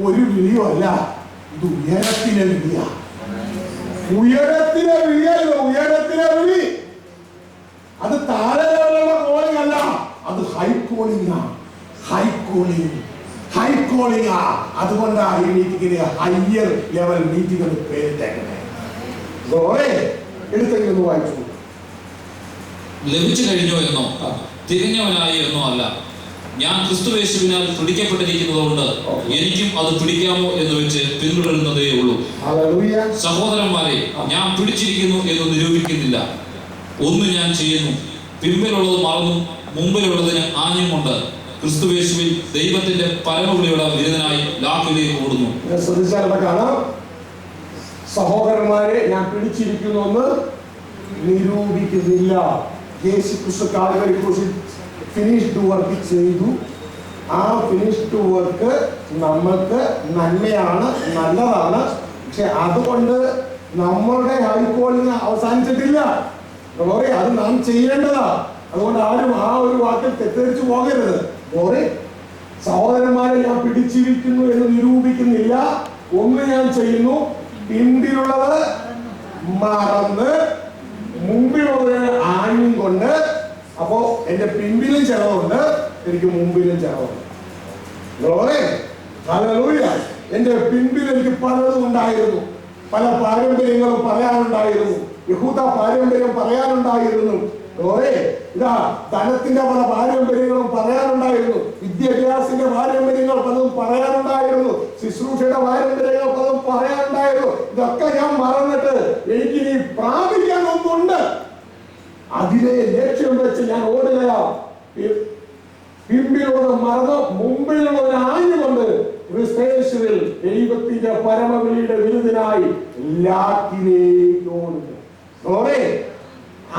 ഒരു വിളിയോ അല്ല, ഇത് ഉയരത്തിലെ വിളിയാ. ഉയരത്തിലെ വിളിയല്ല, ഉയരത്തിലെ വിളി. അത് താഴെ ലെവലുള്ള കോളിംഗ് അല്ല, അത് high calling. High calling, high calling. അതുകൊണ്ടാണ് ഈ മീറ്റിംഗിന് ഹയർ ലെവൽ മീറ്റിംഗ് പേരിട്ടേക്കുന്നത്. എടുത്തെങ്കിലും വായിച്ചു. ലഭിച്ചു കഴിഞ്ഞോ എന്നോ തികഞ്ഞവനായി എന്നോ അല്ല, ഞാൻ ക്രിസ്തുയേശുവിനാൽ പിടിക്കപ്പെട്ടിരിക്കുന്നതുകൊണ്ട് എനിക്കും അത് പിടിക്കാമോ എന്ന് വെച്ച് പിന്തുടരുന്നതേ ഉള്ളൂ. സഹോദരന്മാരെ, ഞാൻ പിടിച്ചിരിക്കുന്നു എന്ന് നിരൂപിക്കുന്നില്ല. ഒന്ന് ഞാൻ ചെയ്യുന്നു, പിമ്പിലുള്ളത് മറന്നും മുമ്പിലുള്ളതിന് ആഞ്ഞും കൊണ്ട് ക്രിസ്തുയേശുവിൽ ദൈവത്തിന്റെ പരമവിളിയുടെ വിരുദ്ധനായി ലാക്കിലേക്ക് ഓടുന്നു. കാണാം, സഹോദരന്മാരെ ഞാൻ പിടിച്ചിരിക്കുന്നു എന്ന് നിരൂപിക്കുന്നില്ല. യേശു ക്രിസ്തു കാൽവരി ക്രൂശിൽ ഫിനിഷ്ഡ് വർക്ക് ചെയ്തു. ആ ഫിനിഷ്ഡ് വർക്ക് നമ്മൾക്ക് നന്മയാണ്, നല്ലതാണ്. പക്ഷെ അതുകൊണ്ട് നമ്മളുടെ ഹൈക്കോളിങ് അവസാനിച്ചിട്ടില്ല. അത് നാം ചെയ്യേണ്ടതാ. അതുകൊണ്ട് ആരും ആ ഒരു വാക്കിൽ തെറ്റിദ്ധരിച്ചു പോകരുത്. സഹോദരന്മാരെ ഞാൻ പിടിച്ചിരിക്കുന്നു എന്ന് നിരൂപിക്കുന്നില്ല. ഒന്ന് ഞാൻ ചെയ്യുന്നു, പിന്നിലുള്ളത് മറന്ന് മുമ്പിലുള്ളതിനെ ആഞ്ഞും കൊണ്ട്. അപ്പോ എന്റെ പിമ്പിലും ചെലവുണ്ട്, എനിക്ക് മുമ്പിലും ചെലവുണ്ട്. എന്റെ പിമ്പിൽ എനിക്ക് പലതും ഉണ്ടായിരുന്നു, പല പാരമ്പര്യങ്ങളും പറയാനുണ്ടായിരുന്നു, യഹൂദ പാരമ്പര്യം പറയാനുണ്ടായിരുന്നു. ഇതാ ധനത്തിന്റെ പല പാരമ്പര്യങ്ങളും പറയാനുണ്ടായിരുന്നു, വിദ്യാഭ്യാസത്തിന്റെ പാരമ്പര്യങ്ങൾ പലതും പറയാനുണ്ടായിരുന്നു, ശുശ്രൂഷയുടെ പാരമ്പര്യങ്ങൾ പലതും പറയാനുണ്ടായിരുന്നു. ഇതൊക്കെ ഞാൻ മറന്നിട്ട് എനിക്ക് ഇനി പ്രാപിക്കാൻ ഒന്നുണ്ട്. അതിനെ ലക്ഷ്യം വെച്ച് ഞാൻ ഓടുകയാ. പിമ്പിലുള്ളത് മറന്ന് മുമ്പിലുള്ളതിനെ ആഞ്ഞുകൊണ്ട് ക്രിസ്തുയേശുവിൽ ദൈവത്തിന്റെ പരമവിളിയുടെ വിരുദ്ധനായി ലാക്കിലേക്ക് ഓടുന്നു.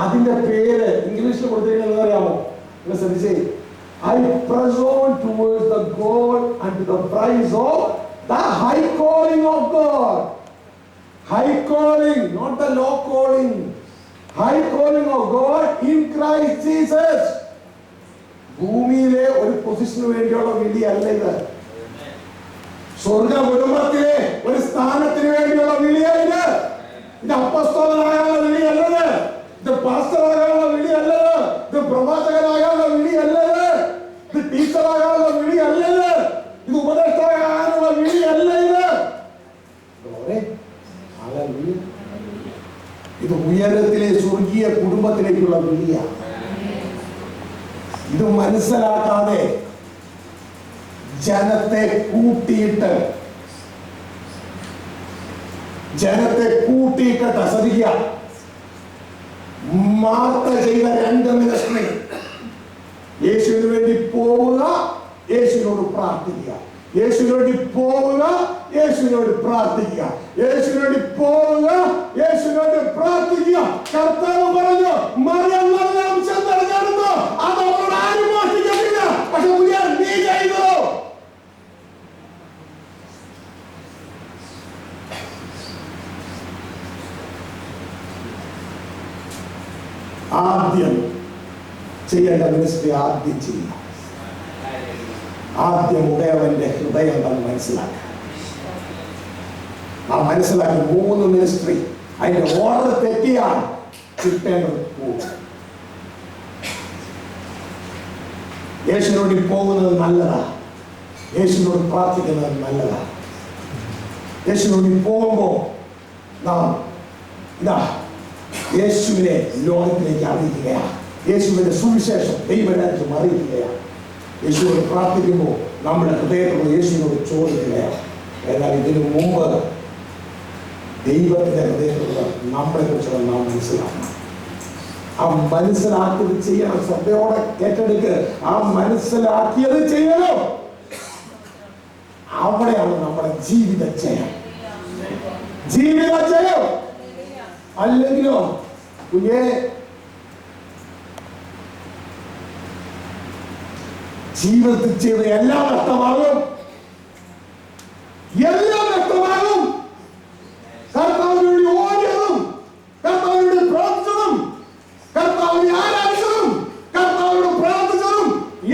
അതിന്റെ പേര് ഇംഗ്ലീഷിൽ കൊടുത്തിരിക്കുന്നത് അറിയാമോ? ശ്രദ്ധിച്ചേ, I press on towards the goal and to the prize of the high calling of God. High calling, not the low calling. High calling of God in Christ Jesus. ഭൂമിയിലെ ഒരു പൊസിഷന് വേണ്ടിയുള്ള വിളിയല്ല ഇത്. സ്വർഗ കുടുംബത്തിലെ ഒരു സ്ഥാനത്തിന് വേണ്ടിയുള്ള വിളിയല്ല ഇത്. അപ്പസ്തോലനായുള്ള വിളിയല്ലത്, ഇത് പാസ്റ്ററാകാനുള്ള വിളിയല്ലത്, ഇത് പ്രവാചകനാകാനുള്ള വിളിയല്ലത്, ഇത് ടീച്ചറാകാനുള്ള വിളിയല്ലത്, ഇത് ഉപദേഷ്ടാകാനുള്ള വിളിയല്ല ഇത്. ഇത് ഉയരത്തിലെ സ്വർഗീയ കുടുംബത്തിലേക്കുള്ള വിളിയാണ്. ഇത് മനസ്സിലാക്കാതെ ജനത്തെ കൂട്ടിയിട്ട് ശ്രദ്ധിക്കുക. മാർത്ത ചെയ്ത 2 മിനിസ്ട്രി, യേശുവിന് വേണ്ടി പോവുക, യേശുവിനോട് പ്രാർത്ഥിക്കുക. യേശുവിന് വേണ്ടി പോവുക, യേശുവിനോട് പ്രാർത്ഥിക്കുക. യേശുവിന് വേണ്ടി പോവുക, യേശുവിനോട് പ്രാർത്ഥിക്കുക. കർത്താവ് പറഞ്ഞു, മറിയം ചെന്നെടുത്തു, അത് അവരോട് ആരും മോഷ്ടിക്കത്തില്ല. പക്ഷെ നീ ചെയ്തു. ആദ്യം ചെയ്യേണ്ട മിനിസ്ട്രി ആദ്യം ചെയ്യുക. ആദ്യം ഉടയവന്റെ ഹൃദയം തന്നെ മനസ്സിലാക്കുക. ആ മനസ്സിലാക്കി 3 മിനിസ്ട്രി അതിന്റെ ഓർഡർ തെറ്റിയാണ് കിട്ടേണ്ടത്. യേശുവിനോട് പോകുന്നത് നല്ലതാ, യേശുവിനോട് പ്രാർത്ഥിക്കുന്നത് നല്ലതാ. യേശുവിനോട് പോകുമ്പോ നാം ഇതാ യേശുവിനെ ലോകത്തിലേക്ക് അറിയിക്കുകയാണ്. യേശുവിന്റെ സുവിശേഷം ദൈവരാജ്യം അറിയിക്കുകയാണ്. യേശുവിനോട് പ്രാർത്ഥിക്കുമ്പോൾ നമ്മുടെ ഹൃദയത്തോട് യേശുവിനോട് ചോദിക്കുകയാണ്. എന്നാൽ ഇതിനു മുമ്പ് ദൈവത്തിന്റെ ഹൃദയത്തോട് നമ്മളെ കുറിച്ചുള്ള നാം മനസ്സിലാക്കണം. ആ മനസ്സിലാക്കിയത് ചെയ്യണം. ശ്രദ്ധയോടെ ഏറ്റെടുക്കുക. ആ മനസ്സിലാക്കിയത് ചെയ്യണം. അവിടെയാണ് നമ്മുടെ ജീവിത ജയം. ജീവിത ജയം. അല്ലെങ്കിലോ കുഞ്ഞേ, ജീവിതത്തിൽ ചെയ്ത എല്ലാം നഷ്ടമാകും. എല്ലാം നഷ്ടമാകും. കർത്താവിനോട് ഓടിയതും, കർത്താവിനോട് പ്രാർത്ഥിച്ചതും, കർത്താവിനെ ആരാധിച്ചതും, കർത്താവിനോട് പ്രാർത്ഥിച്ചതും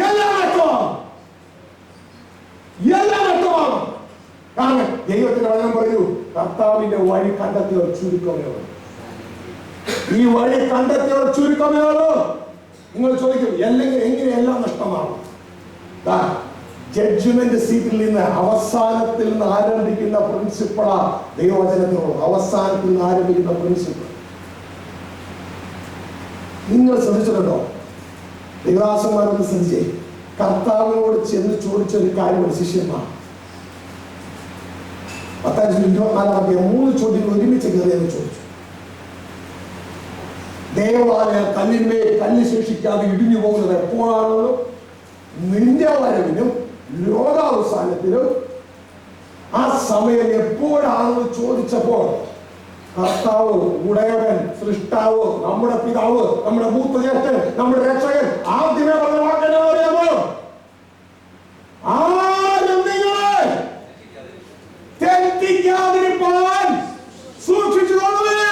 എല്ലാം നഷ്ടമാകും. എല്ലാം നഷ്ടമാകും. ഞാൻ ദൈവത്തിന്റെ വചനം പറഞ്ഞു, കർത്താവിന്റെ വഴി കണ്ടെത്തിയവർ ചുരുക്കമേ ഉള്ളൂ. ഈ വഴി കണ്ടെത്തിയവർ ചുരുക്കമേ ഉള്ളൂ. നിങ്ങൾ ചോദിക്കും, അല്ലെങ്കിൽ എങ്ങനെ എല്ലാം നഷ്ടമാകും? ജഡ്ജ്മെന്റ് സീറ്റിൽ നിന്ന് അവസാനത്തിൽ നിന്ന് ആരംഭിക്കുന്ന പ്രിൻസിപ്പിളാ ദൈവവചനത്തിനുള്ളത്. അവസാനത്തിൽ നിന്ന് ആരംഭിക്കുന്ന പ്രിൻസിപ്പിൾ നിങ്ങൾ ശ്രദ്ധിച്ചിട്ടുണ്ടോ? ദൈവദാസന്മാരൊന്ന് ശ്രദ്ധിച്ചേ. കർത്താവിനോട് ചെന്ന് ചോദിച്ചൊരു കാര്യമാണ് ശിഷ്യന്മാർ. 10:24 3 ചോദ്യങ്ങൾ ഒരുമിച്ച് കയറിയെന്ന് ചോദിച്ചു. ദേവാലയ കല്ലിന്മേൽ കല്ല് ശേഷിക്കാതെ ഇടിഞ്ഞു പോകുന്നത് എപ്പോഴാണല്ലോ? നിന്റെ വരവിനും ലോകാവസാനത്തിനും. ആ സമയം എപ്പോഴാണെന്ന് ചോദിച്ചപ്പോൾ കർത്താവ്, ഉടയവൻ, സൃഷ്ടാവ്, നമ്മുടെ പിതാവ്, നമ്മുടെ മൂത്ത ജ്യേഷ്ഠൻ, നമ്മുടെ രക്ഷകൻ ആദ്യമേ പറഞ്ഞ വാക്കിനെ അറിയാമോ? ആരും നിങ്ങളെ തെറ്റിക്കാതിരിപ്പാൻ സൂക്ഷിച്ചുകൊള്ളുവേ.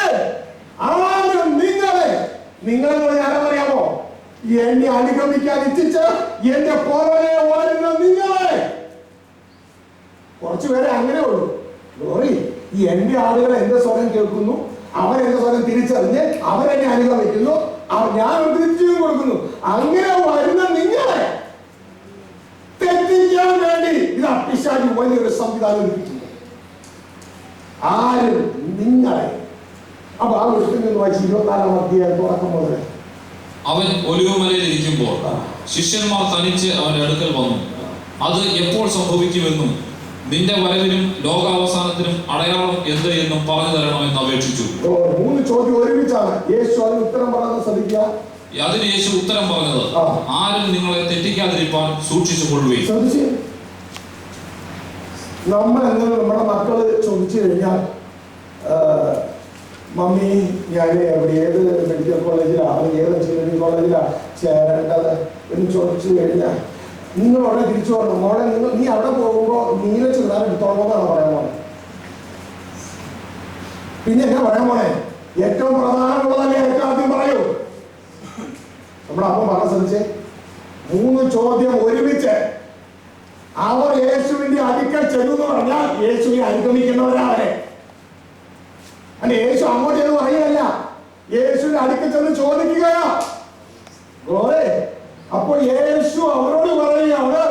ആരും നിങ്ങളെ ആരെന്നറിയാമോ? എന്നെ അനുഗമിക്കാൻ ഇച്ഛിച്ച് എന്റെ പുറമെ വരുന്ന നിങ്ങളെ. കുറച്ചുപേരെ അങ്ങനെ ഉള്ളൂ. ഈ എന്റെ ആളുകൾ എന്റെ സ്വരം കേൾക്കുന്നു, അവരെന്റെ സ്വരം തിരിച്ചറിഞ്ഞ് അവരെന്നെ അനുഗമിക്കുന്നു, ഞാൻ തിരിച്ചു കൊടുക്കുന്നു. അങ്ങനെ വരുന്ന നിങ്ങളെ തെറ്റിക്കാൻ വേണ്ടി ഇത് പിശാചി വലിയൊരു സംവിധാനം ഒരുക്കിയിട്ടുണ്ട്. ആരും നിങ്ങളെ. അപ്പൊ ആ വിഷയത്തിൽ നിന്ന് വായിച്ച് 24-ാം അധ്യായം തുടക്കം മുതൽ. അവൻ ഒലിവുമലയിൽ ഇരിക്കുമ്പോൾ ശിഷ്യന്മാർ തനിച്ച് അവന്റെ അടുക്കൽ വന്നു. അത് എപ്പോൾ സംഭവിക്കുമെന്നും നിന്റെ വരവിനും ലോകാവസാനത്തിനും അടയാളം എന്ത് എന്നും പറഞ്ഞു തരണമെന്ന് അപേക്ഷിച്ചു. 3 ചോദ്യം ഒരുമിച്ചാണ്. യേശു അതിന് ഉത്തരം പറയുന്നത് ശ്രദ്ധിക്കുക. അതിന് യേശു ഉത്തരം പറഞ്ഞത്, ആരും നിങ്ങളെ തെറ്റിക്കാതിരിപ്പാൻ സൂക്ഷിച്ചു കൊള്ളുകയും. നമ്മൾ എന്തെങ്കിലും നമ്മുടെ മക്കള് ചോദിച്ചു കഴിഞ്ഞാൽ, മമ്മി ഞാൻ ഏത് മെഡിക്കൽ കോളേജിലാണ്, ഏത് എഞ്ചിനീയറിംഗ് കോളേജിലാണ് ചേരേണ്ടത് എന്ന് ചോദിച്ചു കഴിഞ്ഞാൽ നിങ്ങൾ അവിടെ തിരിച്ചു പറഞ്ഞു, മോളെ നീ അവിടെ പോകുമ്പോ നീല ചുരിദാർ എടുത്തോളാമെന്നാണ് പറയാൻ പോണെ. പിന്നെ എന്നാ പറയാൻ പോണേ? ഏറ്റവും പ്രധാനമുള്ളതല്ലേ ഏറ്റവും ആദ്യം പറയൂ. നമ്മുടെ അപ്പം പറഞ്ഞ ശ്രമിച്ചേ. 3 ചോദ്യം ഒരുമിച്ച്. അവർ യേശുവിന്റെ അടുക്കൽ ചെല്ലുമെന്ന് പറഞ്ഞാൽ യേശുവിനെ അനുഗമിക്കുന്നവരാവരെ. അല്ലെ, യേശു അങ്ങോട്ട് എന്ന് പറയുകയല്ല, യേശുവിന്റെ അടുക്കൽ ചെന്ന് ചോദിക്കുകയാ. അപ്പോൾ യേശു അവരോട് പറയുകയാണ്,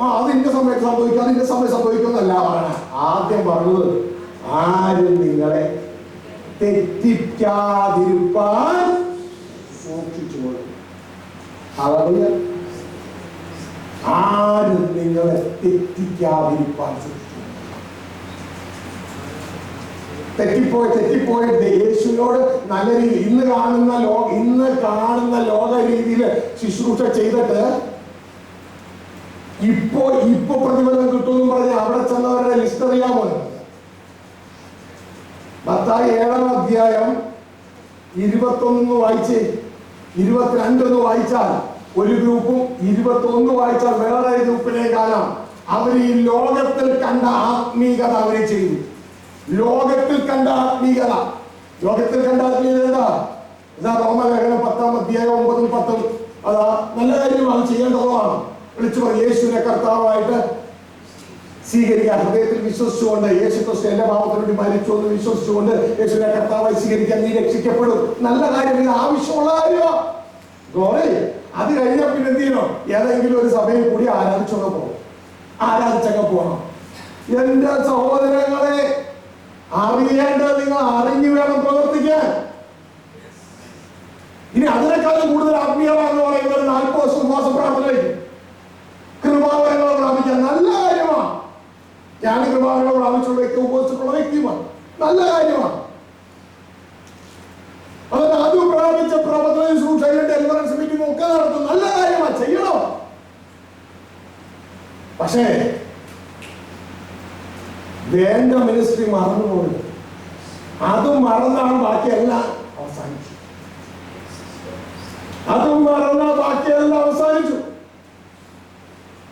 അത് ഇന്ന സമയത്ത് സംഭവിക്കും, അത് ഇന്ന സമയം സംഭവിക്കുമെന്നല്ല പറയണ. ആദ്യം പറഞ്ഞത്, ആരും നിങ്ങളെ തെറ്റിക്കാതിരിപ്പാൻ സൂക്ഷിച്ചുകൊള്ളും. ആരും നിങ്ങളെ തെറ്റിക്കാതിരിപ്പാൻ സൂക്ഷിച്ചു. തെറ്റിപ്പോയിട്ട് യേശുവിനോട് നല്ല രീതിയിൽ ഇന്ന് കാണുന്ന ലോക രീതിയിൽ ശുശ്രൂഷ ചെയ്തിട്ട് ഇപ്പൊ പ്രതിഫലം കിട്ടുമെന്ന് പറഞ്ഞ് അവിടെ ചെന്നവരുടെ ലിസ്റ്റ് അറിയാമോ? മത്തായി 7-ാം അധ്യായം 21 വായിച്ച് 22 വായിച്ചാൽ ഒരു ഗ്രൂപ്പും 21 വായിച്ചാൽ വേറെ ഗ്രൂപ്പിനെ കാണാം. അവർ ഈ ലോകത്തിൽ കണ്ട ആത്മീയത അവരെ ചെയ്തു. ലോകത്തിൽ കണ്ട ആത്മീയത എന്താ? റോമലേഖനം 10-ാം അധ്യായം 9-10. അതാ നല്ല കാര്യമാണ്, ചെയ്യേണ്ടതുമാണ്. വിളിച്ചു പറ, യേശുവിനെ കർത്താവായിട്ട് സ്വീകരിക്കാൻ, ഹൃദയത്തിൽ വിശ്വസിച്ചുകൊണ്ട് യേശു ക്രിസ്തു എന്റെ പാപത്തിന് വേണ്ടി മരിച്ചു എന്ന് വിശ്വസിച്ചുകൊണ്ട് യേശുവിനെ കർത്താവായി സ്വീകരിക്കാൻ നീ രക്ഷിക്കപ്പെടും. നല്ല കാര്യം, ഇത് ആവശ്യമുള്ള കാര്യമാണ്. അത് കഴിഞ്ഞാൽ പിന്നെ എന്ത് ചെയ്യണം? ഏതെങ്കിലും ഒരു സഭയിൽ കൂടി ആരാധിച്ചങ്ങ് പോകണം. എന്റെ സഹോദരങ്ങളെ, അറിയേണ്ടത് നിങ്ങൾ അറിഞ്ഞു വേണം പ്രവർത്തിക്കാൻ. ഇനി അതിനേക്കാളും കൂടുതൽ ആത്മീയത എന്ന് പറയുന്നത് 40 ദിവസം ഉപവാസ പ്രാർത്ഥനയിലേക്ക് കൃപാവരങ്ങൾ പ്രാപിക്കാൻ നല്ല കാര്യമാണ്. ഞാൻ കൃപാവരങ്ങൾ പ്രാപിച്ചുള്ള ഉപവസിച്ചിട്ടുള്ള വ്യക്തിയുമാണ്. നല്ല കാര്യമാണ്. അതൊക്കെ ആദ്യം പ്രാപിച്ച പ്രവർത്തന ശുശ്രൂഷ ഡെലിവറൻസ് മീറ്റിംഗ് ഒക്കെ നടത്തും. നല്ല കാര്യമാണ്, ചെയ്യണം. പക്ഷേ വേണ്ട മിനിസ്ട്രി മറന്നുപോയി. അതും മറന്നാണ് ബാക്കിയെല്ലാം അവസാനിച്ചു.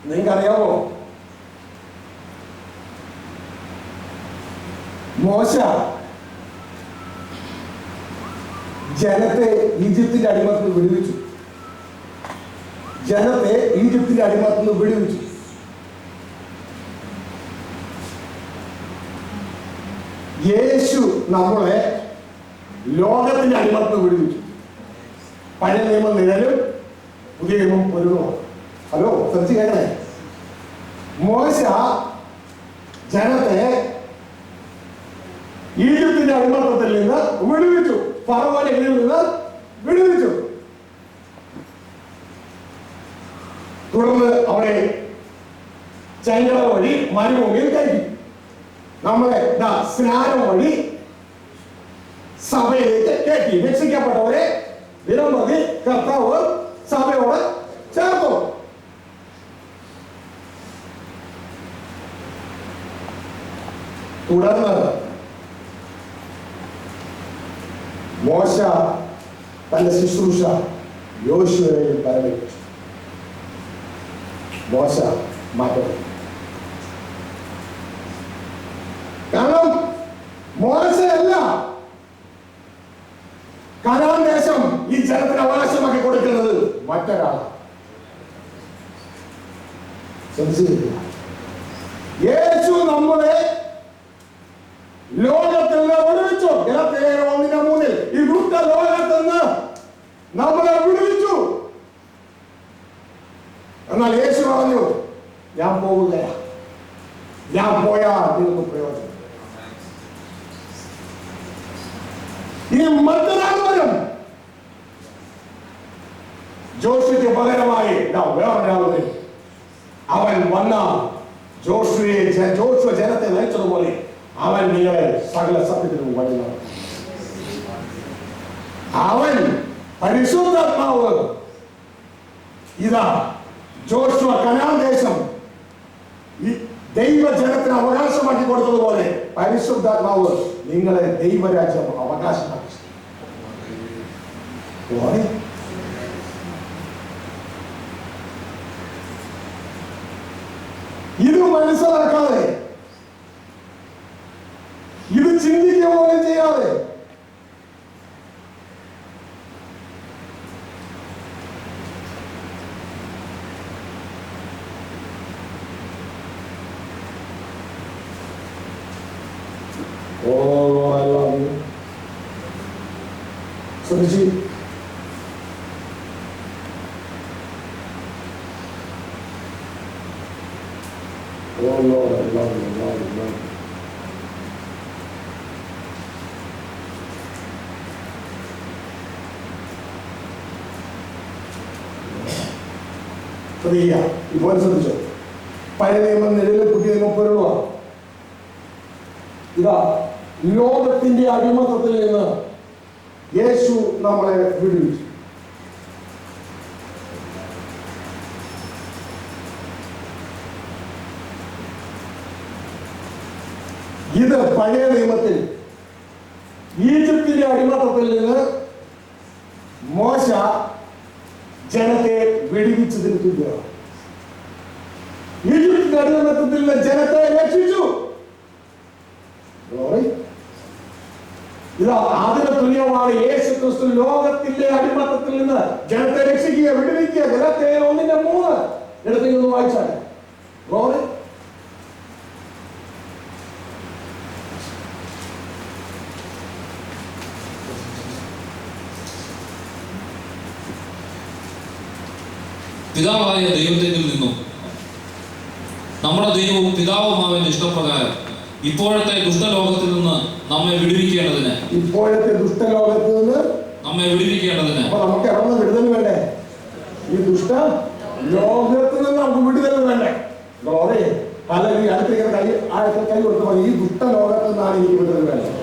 നിങ്ങൾക്കറിയാമോ, മോശ ജനത്തെ ഈജിപ്തിന്റെ അടിമത്തിൽ വിടുവിച്ചു. യേശു നമ്മളെ ലോകത്തിന്റെ അടിമത്ത് വിടുവിച്ചു. പഴയ നിയമം നിഴലും പുതിയ നിയമം പൊരുളുമാണ്. ഹലോ, ശ്രദ്ധിച്ച് കേൾക്കണേ. മോശ ജനത്തെ ഈജിപ്തിന്റെ അടിമത്തത്തിൽ നിന്ന് വിടുവിച്ചു, ഫറവോന്റെ കീഴിൽ നിന്ന് വിടുവിച്ചു. തുടർന്ന് അവരെ ചൈന വഴി മരുഭൂമിയിൽ കയറ്റി. നമ്മളെ സ്നാനം വഴി സഭയിലേക്ക് കയറ്റി. രക്ഷിക്കപ്പെട്ടവരെ വിലമതി കർത്താവ് സഭയോട് ചേർത്തു. തുടർന്ന് മോശ തന്റെ ശുശ്രൂഷ യോശുവയിൽ പരമേൽപ്പിച്ചു. മോശ മാറ്റപ്പെട്ടു. കാരണം മോശയല്ല കനാൻ ദേശം ഈ ജനത്തിന് അവകാശമാക്കി കൊടുക്കുന്നത്, മറ്റൊരാളാണ്. യേശു നമ്മളെ ലോകത്തിൽ നിന്ന് വിടുവിച്ചു. ഗലാത്യർ 1:3 ഈ ദുഷ്ട ലോകത്തിൽ നിന്ന് നമ്മളെ വിടുവിച്ചു. എന്നാൽ യേശു പറഞ്ഞു, ഞാൻ പോവുകയാ, ഞാൻ പോയാൽ ഇതിനൊന്നും പ്രയോജനം. ഇനി മറ്റൊരാൾ വരും. ജോഷുക്ക് പകരമായി വേറൊരാൾ വരും. അവൻ വന്ന ജോഷുവ ജനത്തെ നയിച്ചതുപോലെ അവൻ നിങ്ങളെ സകല സത്യത്തിനും വഴി നടത്തും. അവൻ പരിശുദ്ധാത്മാവ് ഇതാ ജോഷുവ കനാൻ ദേശം ഈ ദൈവജനത്തിന് അവകാശമാക്കി കൊടുത്തതുപോലെ പരിശുദ്ധാത്മാവ് നിങ്ങളെ ദൈവരാജ്യം അവകാശമാക്കി. ഇത് മനസ്സിലാക്കാതെ, ഇത് ചിന്തിക്കുക പോലും ചെയ്യാതെ ശ്രദ്ധിച്ചു. Oh Lord, I love you, love you, love you. ഇപ്പോൾ ശ്രദ്ധിച്ചോ, പഴയ നിയമം നിലവിൽ പുതിയ നിയമം പൊരുളുമാണ്. ഇതാ ലോകത്തിന്റെ അടിമത്തത്തിൽ നിന്ന് യേശു നമ്മളെ വിടുവിച്ചു. ഇത് പഴയ നിയമത്തിൽ ഈജിപ്തിന്റെ അടിമത്തത്തിൽ നിന്ന് മോശ ജനത്തെ വെടിവെച്ചതിന് തുല്യമാണ്. ഈജിപ്തിന്റെ അടിമത്തത്തിൽ നിന്ന് ജനത്തെ രക്ഷിച്ചു. ഇതാ അതിന് തുല്യമാണ് യേശു ക്രിസ്തു ലോകത്തിന്റെ അടിമത്തത്തിൽ നിന്ന് ജനത്തെ രക്ഷിക്കുക, വിടുവിക്കുക. ഗലാത്യർ 1:3 എടുത്തൊന്ന് വായിച്ചാൽ പിതാവായ ദൈവത്തിൽ നിന്നും നമ്മുടെ ദൈവവും പിതാവുമാവിന്റെ ഇഷ്ടപ്രകാരം ഇപ്പോഴത്തെ ദുഷ്ടലോകത്തിൽ നിന്ന് നമ്മെ വിടുവിക്കേണ്ടതിന് നമ്മെ വിടുവിക്കേണ്ടതിന് നമുക്ക് എവിടെ വിടുതൽ വേണ്ടേ? ഈ ദുഷ്ട ലോകത്തിൽ നിന്ന് നമുക്ക് വിടുതൽ വേണ്ടേ? അല്ലെങ്കിൽ അടുത്ത കൈ കൊടുത്ത് മതി. ഈ ദുഷ്ട ലോകത്തിൽ നിന്നാണ് എനിക്ക് വിടുതൽ വേണ്ടത്.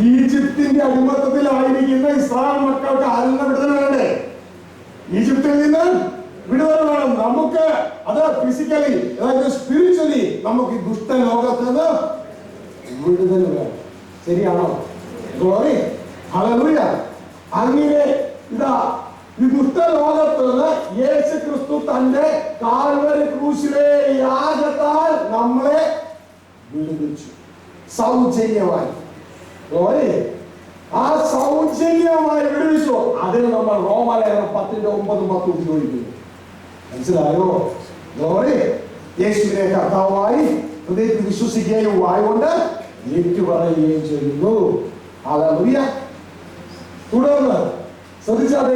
ഈജിപ്തിന്റെ അടിമത്തത്തിലായിരിക്കുന്ന ഇസ്രായേൽ മക്കൾക്ക് ആരിൽ നിന്ന് വിടുതൽ വേണ്ടേ? ഈജിപ്തിൽ നിന്ന് വിടുതൽ വേണം. നമുക്ക് അത് ഫിസിക്കലി അതായത് സ്പിരിച്വലി നമുക്ക് ഈ ദുഷ്ട ലോകത്ത് നിന്ന് വിടുതൽ വേണം. ശരിയാണോ? Glory, hallelujah. അങ്ങനെ ഇതാ ഈ ദുഷ്ട ലോകത്ത് നിന്ന് യേശു ക്രിസ്തു തന്റെ കാൽവരി ക്രൂശിലെ യാഗത്താൽ നമ്മളെ വിടുവിച്ചു സൗജന്യമായി. ആ സൗജന്യമായി വിടുവിച്ചു. അതിന് നമ്മൾ റോമലേഖനം 10:9-10 ഉപയോഗിക്കുന്നു. മനസ്സിലായോ? ഗ്ലോറി. യേശുവിനെ കർത്താവായി ഹൃദയത്തിൽ വിശ്വസിക്കുകയും വായുകൊണ്ട് ഏറ്റുപറയുകയും ചെയ്യുന്നു. ഹല്ലേലൂയ. തുടർന്ന് ശ്രദ്ധിച്ചാൽ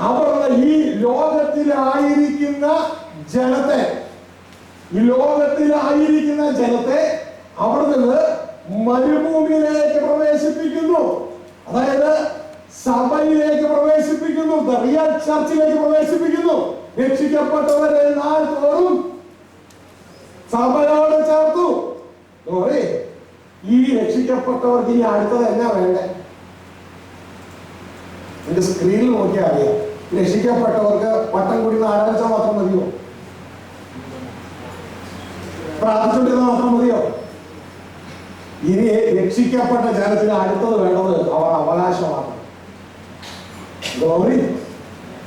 അവർ ഈ ലോകത്തിലായിരിക്കുന്ന ജനത്തെ അവിടെ നിന്ന് മരുഭൂമിയിലേക്ക് പ്രവേശിപ്പിക്കുന്നു. അതായത് സഭയിലേക്ക് പ്രവേശിപ്പിക്കുന്നു, റിയൽ ചർച്ചിലേക്ക് പ്രവേശിപ്പിക്കുന്നു. രക്ഷിക്കപ്പെട്ടവരെ നാൾ തോറും സഭയോട് ചേർത്തു. ഈ രക്ഷിക്കപ്പെട്ടവർക്ക് ഇനി അടുത്തത് എന്നാ വേണ്ടേ? എന്റെ സ്ക്രീനിൽ നോക്കിയാൽ അറിയാം. രക്ഷിക്കപ്പെട്ടവർക്ക് വട്ടം കൂടി ആരാധിച്ചാൽ മാത്രം മതിയോ? പ്രാർത്ഥിച്ചുകൊണ്ടിരുന്നാൽ മാത്രം മതിയോ? ഇനി രക്ഷിക്കപ്പെട്ട ജനത്തിന് അടുത്തത് വേണ്ടത് അവർ അവകാശമാക്കണം.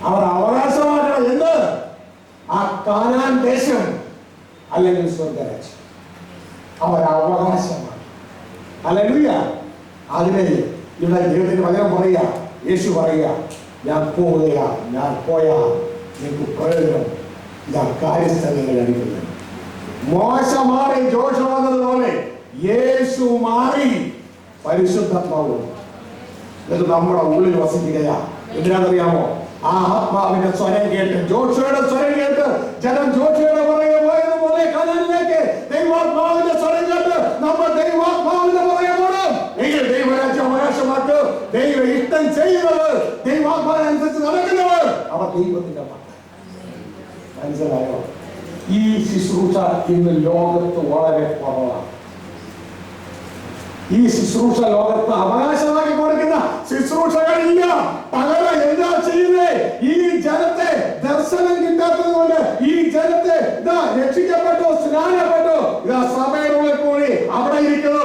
അവർ അവകാശമാക്കണം. എന്ത്? ആ കാനാൻ ദേശം അല്ലെങ്കിൽ സ്വർഗരാജ്യം അവർ അവകാശമാണ്. ഹല്ലേലൂയ. അതിനെ ഇവിടെ ദൈവത്തിന് വചനം പറയുക, യേശു പറയുക, ഞാൻ പോയാൽ നിങ്ങൾക്ക് പ്രയോജനം, ഞാൻ കാര്യസ്ഥലങ്ങൾ അടിക്കുന്നത്. മോശ മാറി ജോഷ വന്നതുപോലെ യേശു മാറി പരിശുദ്ധാത്മാവ് ഇത് നമ്മുടെ ഉള്ളിൽ വസിക്കുകയാ. എന്തിനാണെന്നറിയാമോ? ആ ആത്മാവിന്റെ സ്വരം കേട്ട്, ജോഷയുടെ സ്വരം കേട്ട് ജനം ജോഷയുടെ പുറകെ പോയതുപോലെ കനാനിലേക്ക് ദൈവാത്മാവിന്റെ സ്വരം കേട്ട് നമ്മൾ ദൈവാത്മാവിന്റെ പുറകെ പോകണം. എങ്കിൽ ദൈവരാജ്യം അവകാശമാക്ക്. ദൈവ ഇഷ്ടം ചെയ്യുന്നവർ, ദൈവാത്മാവിനനുസരിച്ച് നടക്കുന്നവർ അവർ ദൈവത്തിന്റെ മക്കൾ. മനസ്സിലായോ? ഈ ശുശ്രൂഷ ഇന്ന് ലോകത്ത് വളരെ കുറവാണ്. ഈ ശുശ്രൂഷ ലോകത്ത് അവകാശമാക്കി കൊടുക്കുന്ന ശുശ്രൂഷകളില്ല. പകരം എന്താ ചെയ്യുന്നത്? ഈ ജനത്തെ ദർശനം കിട്ടാത്തത് കൊണ്ട് ഈ ജനത്തെ രക്ഷിക്കപ്പെട്ടു, സ്നാനപ്പെട്ടു, സഭയുടെ കൂടി അവിടെ ഇരിക്കുന്നു.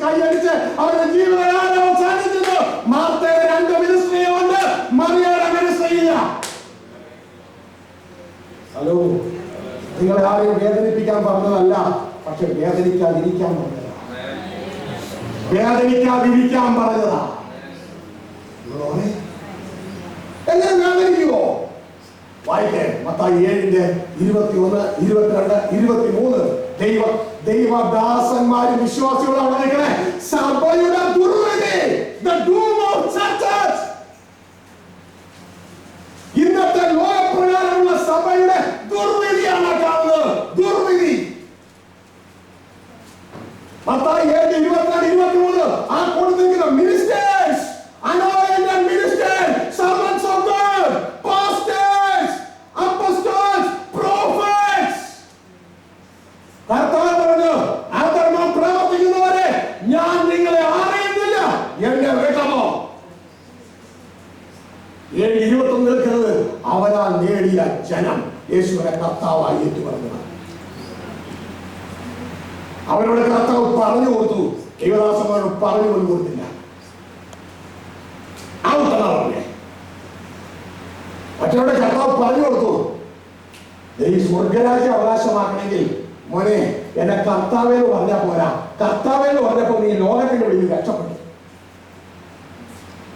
കൈയടിച്ച് അവരുടെ ജീവിതകാലം അവസാനിക്കുന്നു. മാർത്തയുടെ 2 മിനിസ്ട്രിയുണ്ട്, മറിയയുടെ മിനിസ്ട്രിയില്ല. ഹലോ, നിങ്ങളെ ആരെയും വേദനിപ്പിക്കാൻ പറഞ്ഞതല്ല, പക്ഷെ വേദനിക്കാതിരിക്കാൻ പറഞ്ഞതാ. എങ്ങനെ വേദനിക്കുമോ? വായിക്കേ മത്തായി 7:21, 22, 23. ദൈവദാസന്മാരും വിശ്വാസികളും അവിടെ നിൽക്കണേ. സഭയുടെ ദുർവിധി, the doom of churches. ഇന്നത്തെ ലോകപ്രകാരമുള്ള സഭയുടെ ദുർവിധിയാണ് കാണുന്നത്. ദുർവിധി. മത്തായി 7:22, 23. ആ കൊടുത്തിരിക്കുന്ന ministers, anointed ministers, servants of God, pastors, apostles, prophets. കർത്താവ് പറഞ്ഞു, അധർമ്മം പ്രവർത്തിക്കുന്നവരെ ഞാൻ നിങ്ങളെ അറിയുന്നില്ല, എന്നെ വിട്ടമോ. 7:21 നിൽക്കുന്നത് അവരാ നേടിയ ജനം യേശുവിനെ കർത്താവായി ഏറ്റുപറഞ്ഞതാണ്. അവരോട് കർത്താവ് പറഞ്ഞു കൊടുത്തു, ദൈവദാസന്മാരോട് പറഞ്ഞു കൊടുത്തില്ല. മറ്റവരുടെ കർത്താവ് പറഞ്ഞു കൊടുത്തു, ഈ സ്വർഗരാജ്യം അവകാശമാക്കണമെങ്കിൽ മോനെ എന്നെ കർത്താവേന്ന് പറഞ്ഞാൽ പോരാ. കർത്താവേന്ന് പറഞ്ഞപ്പോ നീ ലോകത്തിന്റെ വെളിയിൽ രക്ഷപ്പെട്ടു.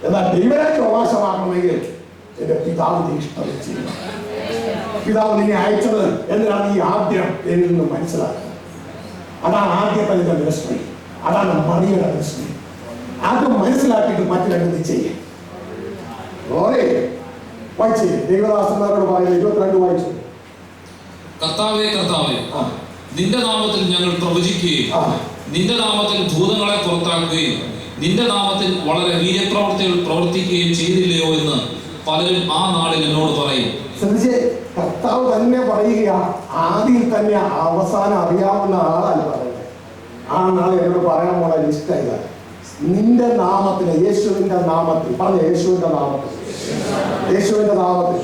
എന്നാൽ ദൈവരാജ്യം അവകാശമാക്കണമെങ്കിൽ എന്റെ പിതാവിന്റെ ഇഷ്ടം ചെയ്യണം. പിതാവ് നിന്നെ അയച്ചത് എന്തിനാണ് ഈ ആദ്യം എന്നിൽ നിന്ന് മനസ്സിലാക്കുന്നത്. അതാണ് ആദ്യത്തെ മിനിസ്ട്രി, അതാണ് മറിയുടെ മിനിസ്ട്രി. അത് മനസ്സിലാക്കിയിട്ട് മറ്റു രണ്ടും ചെയ്യേ. വായിച്ചേ, ദൈവദാസന്മാരോട് പറയുന്നത് 22 വായിച്ചു. കർത്താവേ കർത്താവേ, നിന്റെ നാമത്തിൽ ഞങ്ങൾ പ്രവചിക്കുകയും നിന്റെ നാമത്തിൽ ഭൂതങ്ങളെ പുറത്താക്കുകയും നിന്റെ നാമത്തിൽ വളരെ വീര്യപ്രവർത്തികൾ പ്രവർത്തിക്കുകയും ചെയ്തില്ലയോ എന്ന് പലരും ആ നാളിൽ എന്നോട് പറയും. ശ്രദ്ധിച്ചേ, കർത്താവ് തന്നെ പറയുക. ആദ്യം തന്നെ അവസാനം അറിയാവുന്ന ആളല്ല പറയുന്നത്. ആ നാൾ എന്നോട് പറയാൻ പോണ ലിസ്റ്റ് ഇല്ല. നിന്റെ നാമത്തിൽ, യേശുവിന്റെ നാമത്തിൽ പറഞ്ഞ, യേശുവിന്റെ നാമത്തിൽ, യേശുവിന്റെ നാമത്തിൽ.